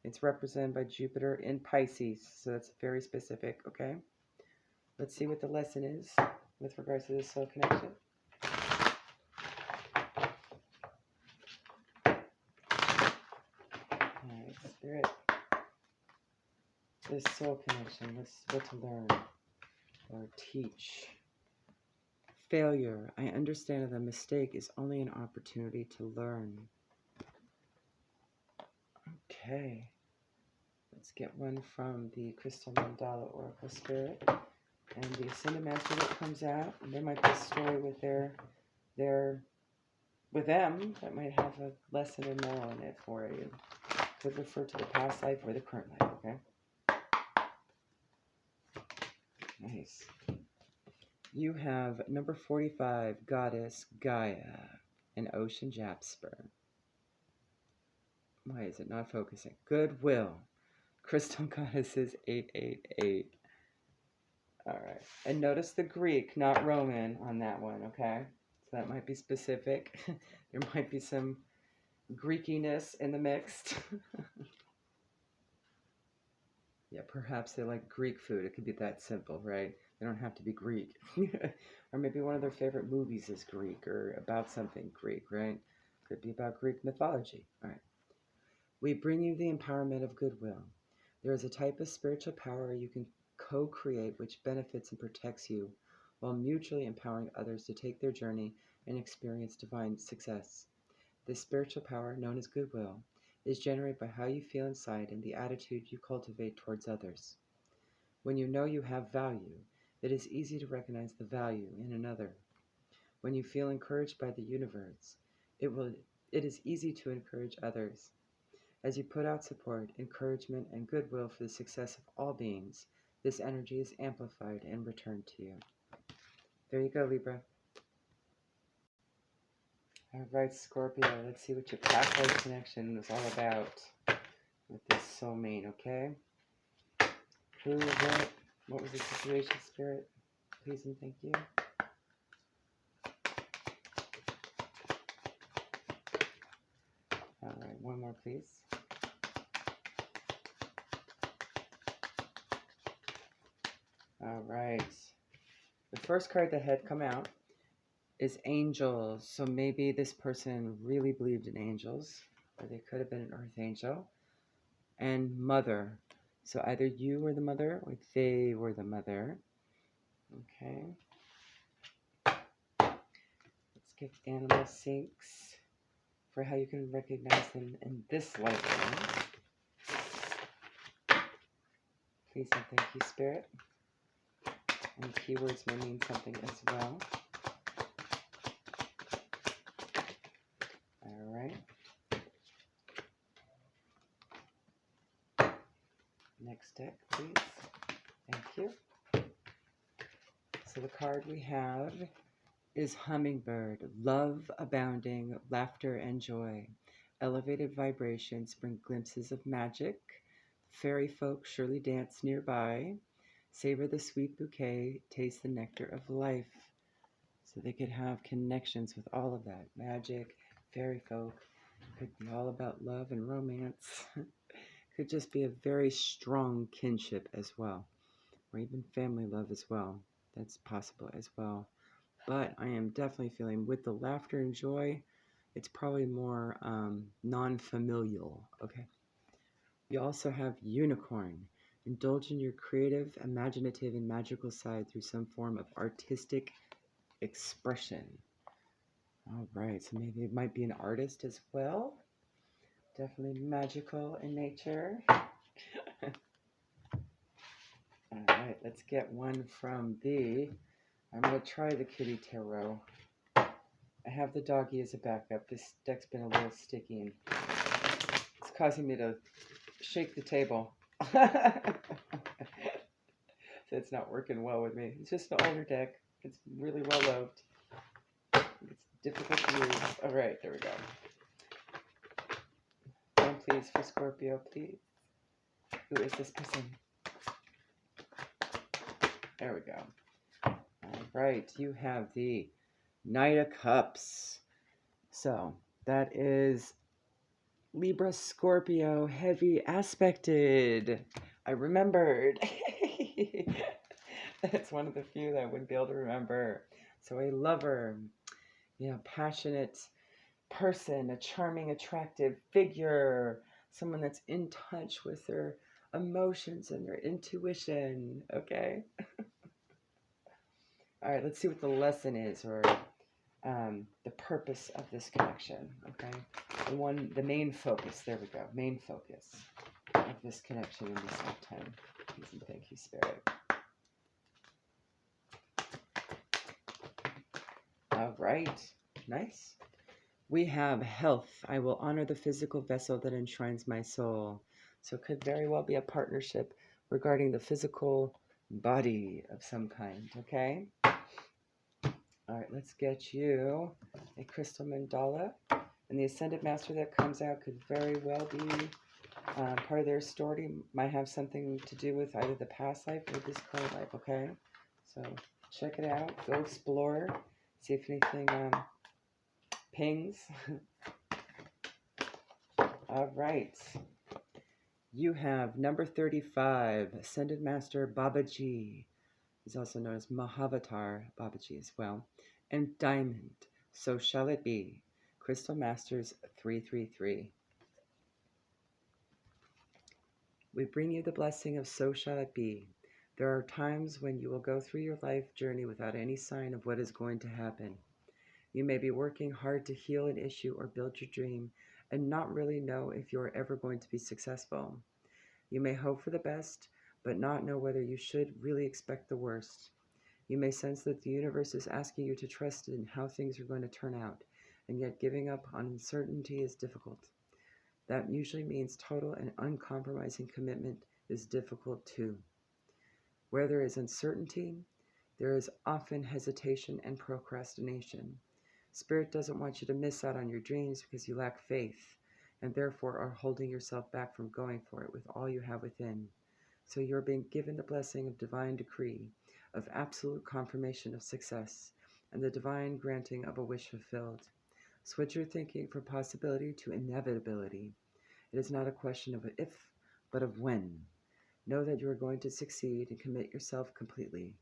It's represented by Jupiter in Pisces, so that's very specific, okay? Let's see what the lesson is with regards to this soul connection. Alright, Spirit. This soul connection, what to learn or teach. Failure. I understand that a mistake is only an opportunity to learn. Okay. Let's get one from the Crystal Mandala Oracle Spirit. And the Ascendant Master that comes out. And there might be a story with with them that might have a lesson or moral in it for you. Could refer to the past life or the current life, okay? Nice. You have number 45, Goddess Gaia, and Ocean Jasper. Why is it not focusing? Goodwill. Crystal Goddesses 888. All right. And notice the Greek, not Roman, on that one, okay? So that might be specific. There might be some Greekiness in the mix. Yeah, perhaps they like Greek food. It could be that simple, right? They don't have to be Greek. Or maybe one of their favorite movies is Greek or about something Greek, right? Could be about Greek mythology. All right. We bring you the empowerment of goodwill. There is a type of spiritual power you can co-create which benefits and protects you while mutually empowering others to take their journey and experience divine success. This spiritual power, known as goodwill, is generated by how you feel inside and the attitude you cultivate towards others. When you know you have value, it is easy to recognize the value in another. When you feel encouraged by the universe, it is easy to encourage others. As you put out support, encouragement, and goodwill for the success of all beings, this energy is amplified and returned to you. There you go, Libra. All right, Scorpio, let's see what your past life connection was all about with this soulmate, okay? Who, what was the situation, Spirit? Please and thank you. All right, one more, please. All right. The first card that had come out is angels. So maybe this person really believed in angels, or they could have been an earth angel. And mother. So either you were the mother or they were the mother. Okay. Let's get animal syncs for how you can recognize them in this lifetime. Please and thank you, Spirit. And keywords may mean something as well. All right. Next deck, please. Thank you. So the card we have is Hummingbird. Love abounding, laughter and joy. Elevated vibrations bring glimpses of magic. Fairy folk surely dance nearby. Savor the sweet bouquet, taste the nectar of life. So they could have connections with all of that. Magic, fairy folk. Could be all about love and romance. Could just be a very strong kinship as well. Or even family love as well. That's possible as well. But I am definitely feeling with the laughter and joy, it's probably more non-familial. Okay. We also have unicorn. Indulge in your creative, imaginative, and magical side through some form of artistic expression. All right, so maybe it might be an artist as well. Definitely magical in nature. All right, let's get one from the, I'm going to try the Kitty Tarot. I have the doggy as a backup. This deck's been a little sticky and it's causing me to shake the table. So it's not working well with me. It's just an older deck. It's really well loved. It's difficult to use. All right, there we go. One please for Scorpio, please. Who is this person? There we go. All right, you have the Knight of Cups. So that is Libra, Scorpio, heavy aspected. I remembered. That's one of the few that I wouldn't be able to remember. So a lover, passionate person, a charming, attractive figure, someone that's in touch with their emotions and their intuition. Okay. All right, let's see what the lesson is, or the purpose of this connection. Okay, the main focus. There we go. Main focus of this connection in this lifetime. Please and thank you, Spirit. All right, nice. We have health. I will honor the physical vessel that enshrines my soul. So it could very well be a partnership regarding the physical body of some kind. Okay. All right, let's get you a crystal mandala. And the Ascended Master that comes out could very well be part of their story. Might have something to do with either the past life or this current life, okay? So check it out. Go explore. See if anything pings. All right. You have number 35, Ascended Master Babaji. He's also known as Mahavatar Babaji as well. And Diamond, So Shall It Be. Crystal Masters 333. We bring you the blessing of So Shall It Be. There are times when you will go through your life journey without any sign of what is going to happen. You may be working hard to heal an issue or build your dream and not really know if you are ever going to be successful. You may hope for the best, but not know whether you should really expect the worst. You may sense that the universe is asking you to trust in how things are going to turn out, and yet giving up on uncertainty is difficult. That usually means total and uncompromising commitment is difficult too. Where there is uncertainty, there is often hesitation and procrastination. Spirit doesn't want you to miss out on your dreams because you lack faith, and therefore are holding yourself back from going for it with all you have within. So you're being given the blessing of divine decree, of absolute confirmation of success, and the divine granting of a wish fulfilled. Switch your thinking from possibility to inevitability. It is not a question of if, but of when. Know that you are going to succeed and commit yourself completely.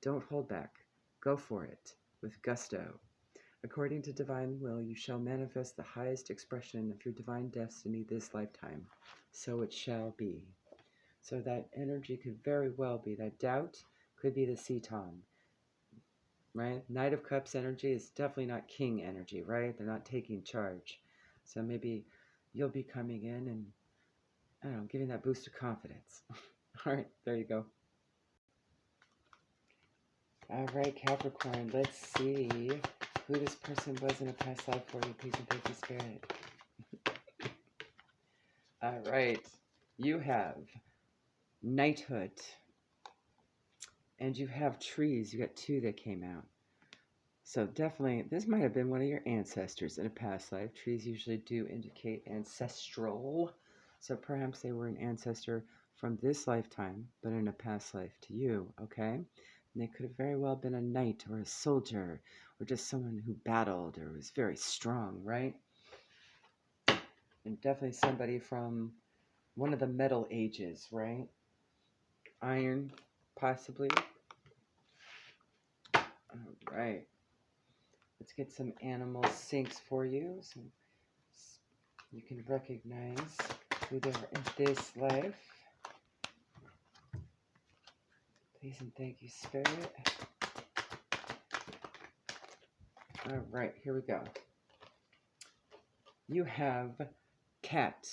Don't hold back. Go for it, with gusto. According to divine will, you shall manifest the highest expression of your divine destiny this lifetime. So it shall be. So that energy could very well be, that doubt could be the Ceton, right? Knight of Cups energy is definitely not King energy, right? They're not taking charge. So maybe you'll be coming in and, I don't know, giving that boost of confidence. All right, there you go. All right, Capricorn, let's see who this person was in a past life for you. Please and thank you, Spirit. All right, you have knighthood, and you have trees. You got two that came out. So definitely, this might have been one of your ancestors in a past life. Trees usually do indicate ancestral. So perhaps they were an ancestor from this lifetime, but in a past life to you, okay? And they could have very well been a knight or a soldier or just someone who battled or was very strong, right? And definitely somebody from one of the Metal Ages, right? Iron, possibly. All right. Let's get some animal syncs for you so you can recognize who they are in this life. Please and thank you, Spirit. All right, here we go. You have Cat,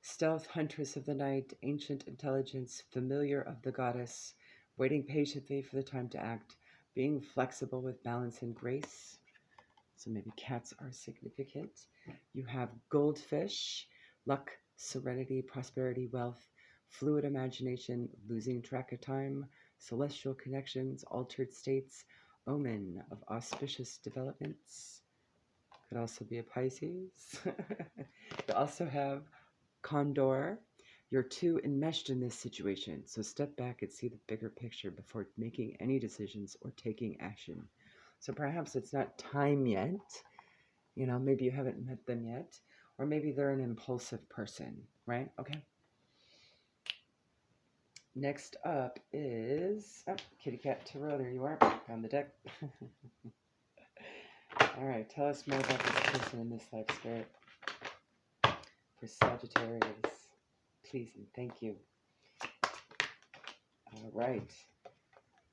stealth huntress of the night, ancient intelligence, familiar of the goddess, waiting patiently for the time to act, being flexible with balance and grace. So maybe cats are significant. You have goldfish, luck, serenity, prosperity, wealth, fluid imagination, losing track of time, celestial connections, altered states, omen of auspicious developments. Could also be a Pisces. You also have Condor. You're too enmeshed in this situation, so step back and see the bigger picture before making any decisions or taking action. So perhaps it's not time yet. You know, maybe you haven't met them yet, or maybe they're an impulsive person, right? Okay. Next up is Kitty Cat Tarot. There you are. On the deck. All right. Tell us more about this person in this life, Spirit. For Sagittarius, please and thank you. All right.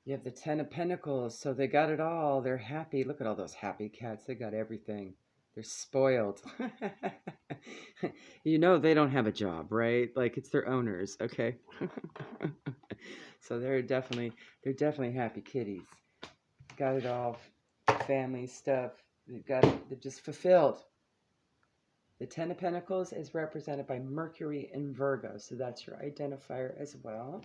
You have the Ten of Pentacles, so they got it all. They're happy. Look at all those happy cats. They got everything. They're spoiled. You know they don't have a job, right? Like it's their owners, okay? So they're definitely happy kitties. Got it all. Family stuff. They're just fulfilled. The Ten of Pentacles is represented by Mercury in Virgo, so that's your identifier as well.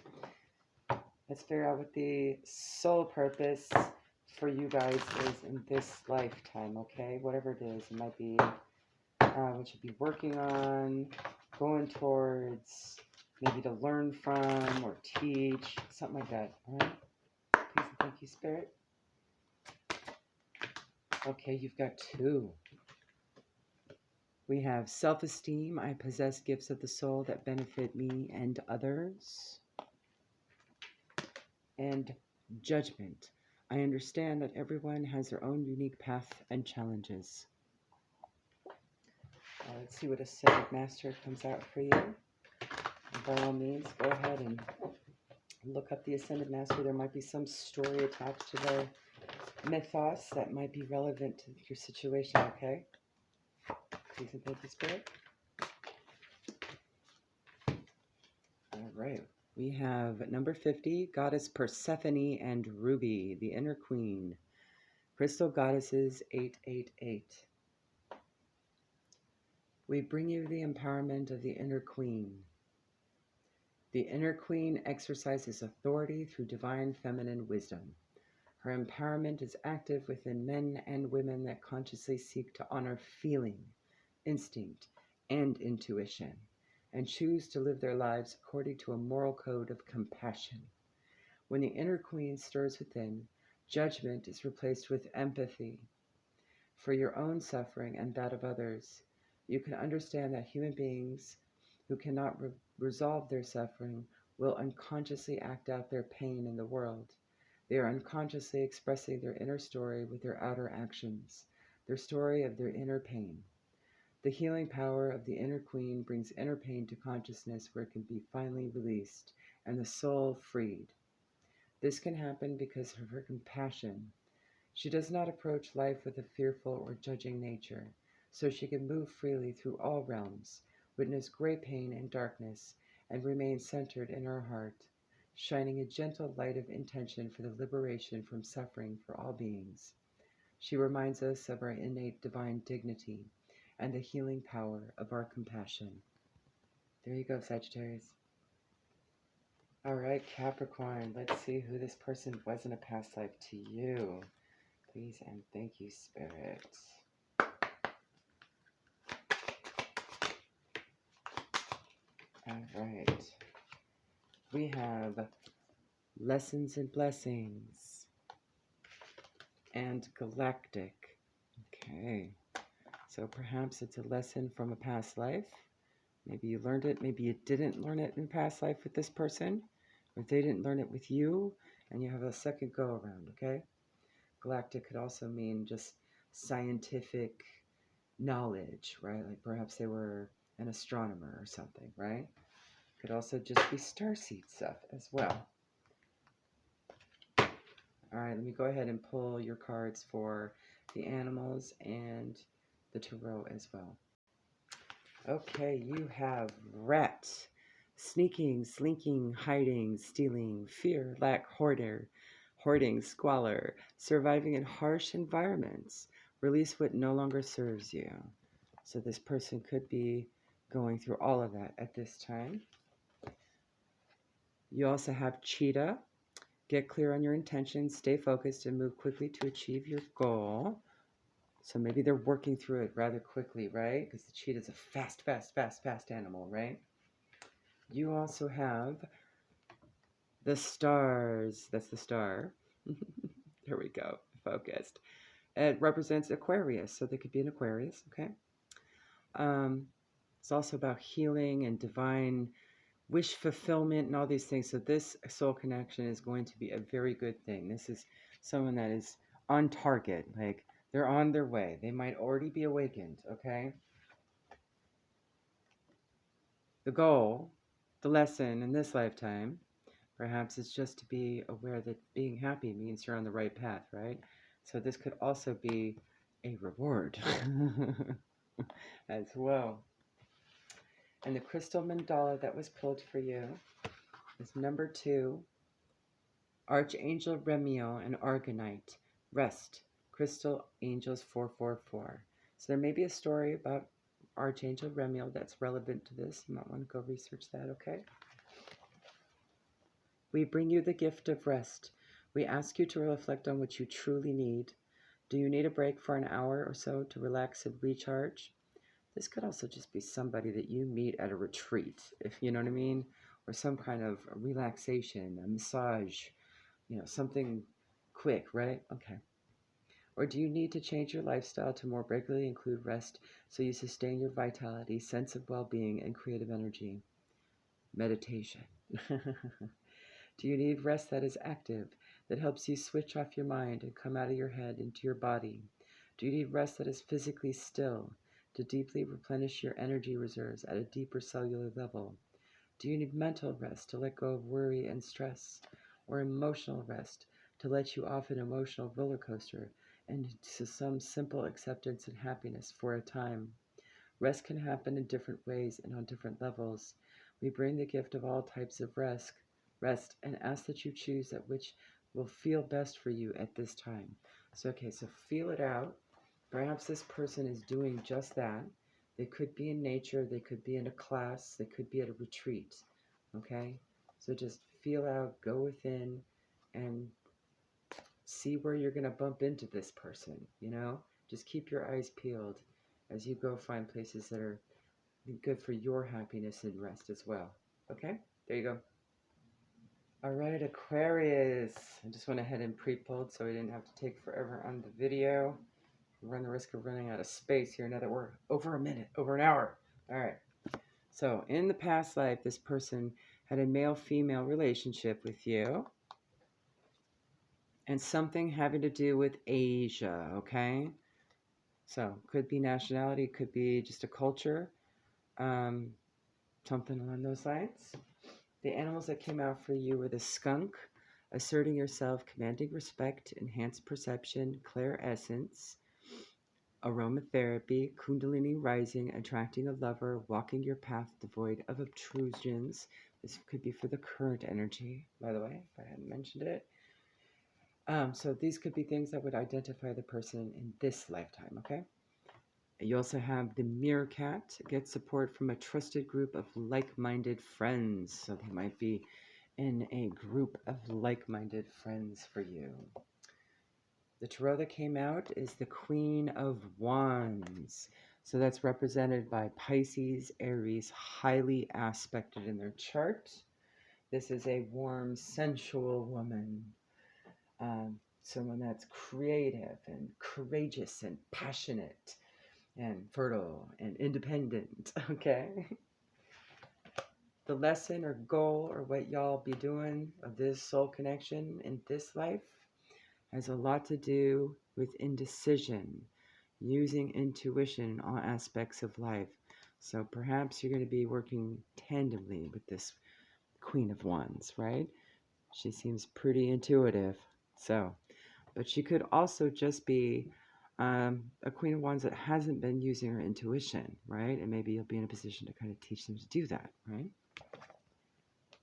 Let's figure out what the soul purpose for you guys is in this lifetime, okay? Whatever it is, it might be what you'd be working on, going towards, maybe to learn from or teach, something like that, all right? Please and thank you, Spirit. Okay, you've got two. We have self-esteem. I possess gifts of the soul that benefit me and others. And judgment. I understand that everyone has their own unique path and challenges. Let's see what Ascended Master comes out for you. By all means, go ahead and look up the Ascended Master. There might be some story attached to their mythos that might be relevant to your situation, okay? Please and thank you, Spirit. All right. We have number 50, Goddess Persephone and Ruby, the Inner Queen. Crystal Goddesses 888. We bring you the empowerment of the Inner Queen. The Inner Queen exercises authority through divine feminine wisdom. Her empowerment is active within men and women that consciously seek to honor feeling, instinct, and intuition. and choose to live their lives according to a moral code of compassion. When the inner queen stirs within, judgment is replaced with empathy for your own suffering and that of others. You can understand that human beings who cannot resolve their suffering will unconsciously act out their pain in the world. They are unconsciously expressing their inner story with their outer actions, their story of their inner pain. The healing power of the inner queen brings inner pain to consciousness where it can be finally released and the soul freed. This can happen because of her compassion. She does not approach life with a fearful or judging nature, so she can move freely through all realms, witness great pain and darkness, and remain centered in her heart, shining a gentle light of intention for the liberation from suffering for all beings. She reminds us of our innate divine dignity and the healing power of our compassion. There you go, Sagittarius. All right, Capricorn, let's see who this person was in a past life to you. Please and thank you, Spirit. All right. We have Lessons and Blessings and Galactic. Okay. So perhaps it's a lesson from a past life. Maybe you learned it. Maybe you didn't learn it in past life with this person. Or they didn't learn it with you, and you have a second go around, okay? Galactic could also mean just scientific knowledge, right? Like perhaps they were an astronomer or something, right? Could also just be starseed stuff as well. All right, let me go ahead and pull your cards for the animals and the tarot as well. Okay, you have Rat. Sneaking, slinking, hiding, stealing, fear, lack, hoarding, squalor, surviving in harsh environments. Release what no longer serves you. So this person could be going through all of that at this time. You also have Cheetah. Get clear on your intentions, stay focused, and move quickly to achieve your goal. So maybe they're working through it rather quickly, right? Because the cheetah is a fast animal, right? You also have the stars. That's the star. There we go. Focused. It represents Aquarius, so they could be an Aquarius, okay? It's also about healing and divine wish fulfillment and all these things. So this soul connection is going to be a very good thing. This is someone that is on target. Like, they're on their way. They might already be awakened, okay? The goal, the lesson in this lifetime, perhaps it's just to be aware that being happy means you're on the right path, right? So this could also be a reward as well. And the crystal mandala that was pulled for you is number 2, Archangel Remiel and Argonite. Rest. Crystal Angels 444. So there may be a story about Archangel Remiel that's relevant to this. You might want to go research that, okay? We bring you the gift of rest. We ask you to reflect on what you truly need. Do you need a break for an hour or so to relax and recharge? This could also just be somebody that you meet at a retreat, if you know what I mean, or some kind of relaxation, a massage, you know, something quick, right? Okay. Or do you need to change your lifestyle to more regularly include rest so you sustain your vitality, sense of well-being, and creative energy? Meditation. Do you need rest that is active, that helps you switch off your mind and come out of your head into your body? Do you need rest that is physically still, to deeply replenish your energy reserves at a deeper cellular level? Do you need mental rest to let go of worry and stress, or emotional rest to let you off an emotional roller coaster and to some simple acceptance and happiness for a time? Rest can happen in different ways and on different levels. We bring the gift of all types of rest and ask that you choose that which will feel best for you at this time. So, okay, so feel it out. Perhaps this person is doing just that. They could be in nature, they could be in a class, they could be at a retreat, okay? So just feel out, go within, and see where you're going to bump into this person, you know? Just keep your eyes peeled as you go find places that are good for your happiness and rest as well. Okay, there you go. All right, Aquarius. I just went ahead and pre-pulled so we didn't have to take forever on the video. We run the risk of running out of space here now that we're over a minute, over an hour. All right. So in the past life, this person had a male-female relationship with you. And something having to do with Asia, okay? So could be nationality, could be just a culture, something along those lines. The animals that came out for you were the skunk, asserting yourself, commanding respect, enhanced perception, clairessence, aromatherapy, kundalini rising, attracting a lover, walking your path devoid of obtrusions. This could be for the current energy, by the way, if I hadn't mentioned it. So these could be things that would identify the person in this lifetime, okay? You also have the meerkat, get support from a trusted group of like-minded friends. So they might be in a group of like-minded friends for you. The tarot that came out is the Queen of Wands. So that's represented by Pisces, Aries, highly aspected in their chart. This is a warm, sensual woman. Someone that's creative and courageous and passionate and fertile and independent, okay? The lesson or goal or what y'all be doing of this soul connection in this life has a lot to do with indecision, using intuition in all aspects of life. So perhaps you're going to be working tandemly with this Queen of Wands, right? She seems pretty intuitive. So, but she could also just be a Queen of Wands that hasn't been using her intuition, right? And maybe you'll be in a position to kind of teach them to do that, right?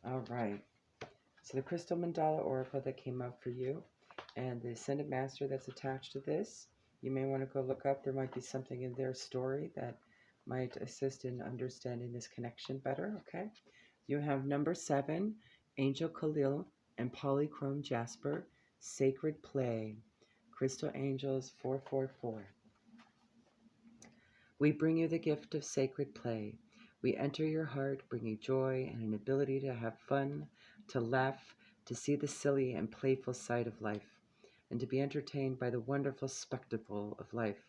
All right. So the Crystal Mandala Oracle that came up for you and the Ascended Master that's attached to this, you may want to go look up. There might be something in their story that might assist in understanding this connection better, okay? You have number 7, Angel Khalil and Polychrome Jasper, Sacred Play, Crystal Angels 444. We bring you the gift of sacred play. We enter your heart, bringing joy and an ability to have fun, to laugh, to see the silly and playful side of life, and to be entertained by the wonderful spectacle of life.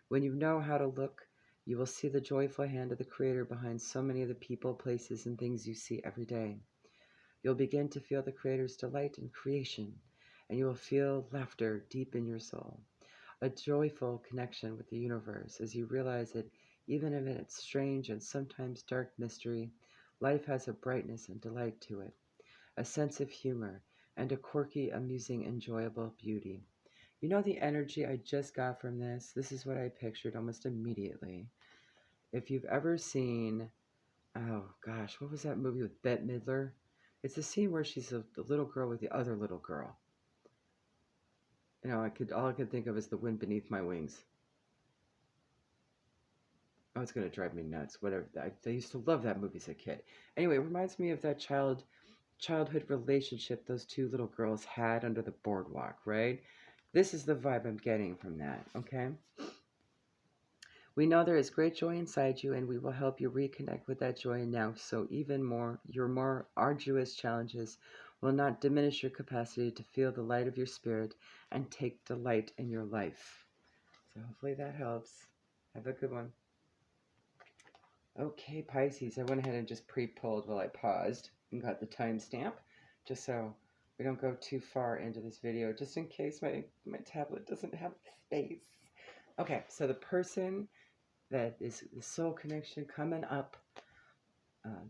When you know how to look, you will see the joyful hand of the Creator behind so many of the people, places, and things you see every day. You'll begin to feel the Creator's delight in creation, and you will feel laughter deep in your soul. A joyful connection with the universe as you realize that even in its strange and sometimes dark mystery, life has a brightness and delight to it, a sense of humor, and a quirky, amusing, enjoyable beauty. You know the energy I just got from this? This is what I pictured almost immediately. If you've ever seen, oh gosh, what was that movie with Bette Midler? It's the scene where she's the little girl with the other little girl. You know, all I could think of is The Wind Beneath My Wings. Oh, it's going to drive me nuts. Whatever. I used to love that movie as a kid. Anyway, it reminds me of that childhood relationship those two little girls had under the boardwalk, right? This is the vibe I'm getting from that, okay? We know there is great joy inside you, and we will help you reconnect with that joy now, so even more, your more arduous challenges will not diminish your capacity to feel the light of your spirit and take delight in your life. So hopefully that helps. Have a good one. Okay, Pisces, I went ahead and just pre-pulled while I paused and got the timestamp, just so we don't go too far into this video, just in case my tablet doesn't have space. Okay, so the person that is the soul connection coming up,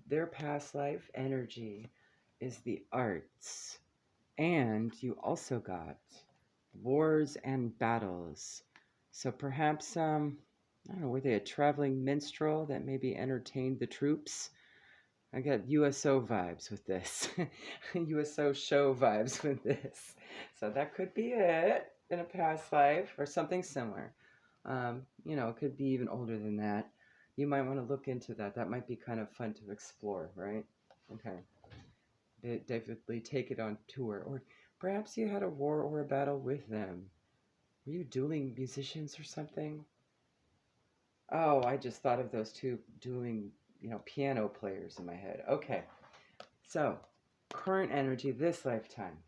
their past life energy is the arts. And you also got wars and battles. So perhaps, I don't know, were they a traveling minstrel that maybe entertained the troops? I got USO vibes with this. USO show vibes with this. So that could be it in a past life or something similar. You know, it could be even older than that. You might want to look into that. That might be kind of fun to explore, right? Okay. Definitely take it on tour. Or perhaps you had a war or a battle with them. Were you dueling musicians or something? Oh, I just thought of those two doing, piano players in my head. Okay. So, current energy this lifetime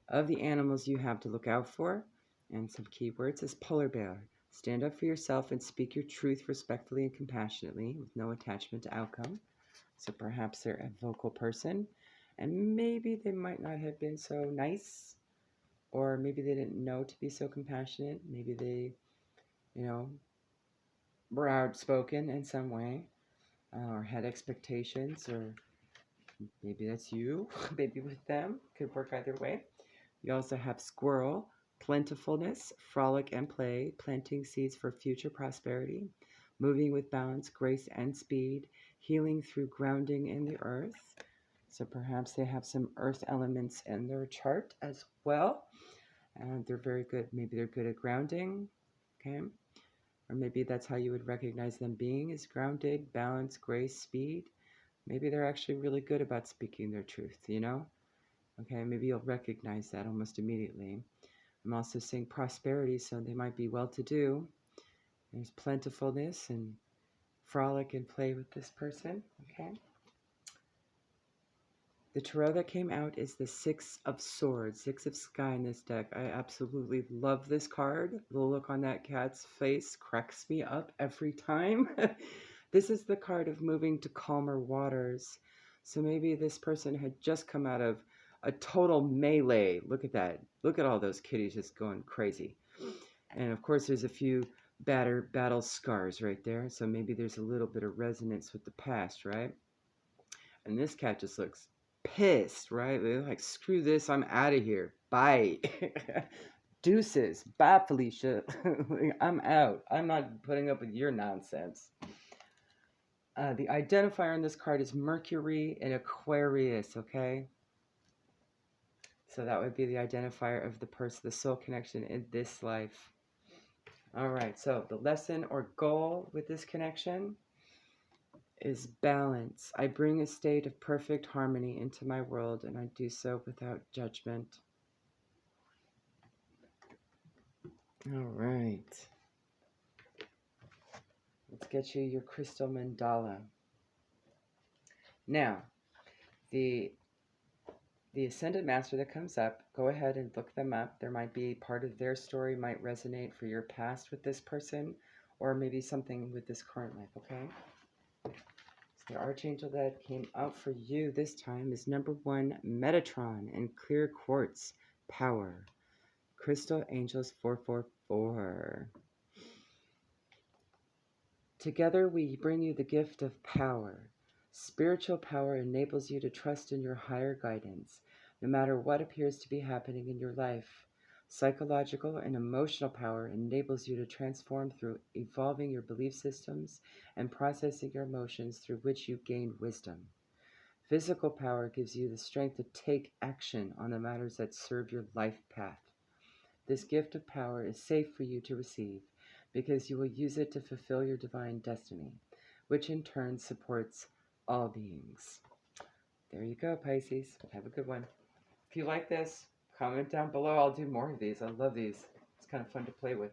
of the animals you have to look out for, and some keywords is polar bear. Stand up for yourself and speak your truth respectfully and compassionately with no attachment to outcome. So perhaps they're a vocal person, and maybe they might not have been so nice, or maybe they didn't know to be so compassionate. Maybe they, you know, were outspoken in some way, or had expectations, or maybe that's you, maybe with them. Could work either way. You also have squirrel, plentifulness, frolic and play, planting seeds for future prosperity, moving with balance, grace, and speed, healing through grounding in the earth. So perhaps they have some earth elements in their chart as well. And they're very good. Maybe they're good at grounding. Okay. Or maybe that's how you would recognize them being is grounded, balance, grace, speed. Maybe they're actually really good about speaking their truth. Okay, maybe you'll recognize that almost immediately. I'm also seeing prosperity, so they might be well-to-do. There's plentifulness and frolic and play with this person. Okay. The tarot that came out is the Six of Swords, Six of Sky in this deck. I absolutely love this card. The look on that cat's face cracks me up every time. This is the card of moving to calmer waters. So maybe this person had just come out of a total melee. Look at that. Look at all those kitties just going crazy. And of course, there's a few battle scars right there. So maybe there's a little bit of resonance with the past, right? And this cat just looks pissed, right? They're like, screw this, I'm out of here. Bye. Deuces. Bye, Felicia. I'm out. I'm not putting up with your nonsense. The identifier on this card is Mercury and Aquarius, okay? So that would be the identifier of the person, the soul connection in this life. All right, so the lesson or goal with this connection is balance. I bring a state of perfect harmony into my world, and I do so without judgment. All right. Let's get you your crystal mandala. Now, the Ascended Master that comes up, go ahead and look them up. There might be part of their story might resonate for your past with this person, or maybe something with this current life, okay? The archangel that came out for you this time is number 1, Metatron and Clear Quartz Power. Crystal Angels 444. Together we bring you the gift of power. Spiritual power enables you to trust in your higher guidance, no matter what appears to be happening in your life. Psychological and emotional power enables you to transform through evolving your belief systems and processing your emotions, through which you gain wisdom. Physical power gives you the strength to take action on the matters that serve your life path. This gift of power is safe for you to receive because you will use it to fulfill your divine destiny, which in turn supports all beings. There you go, Pisces. Have a good one. If you like this, comment down below. I'll do more of these. I love these. It's kind of fun to play with.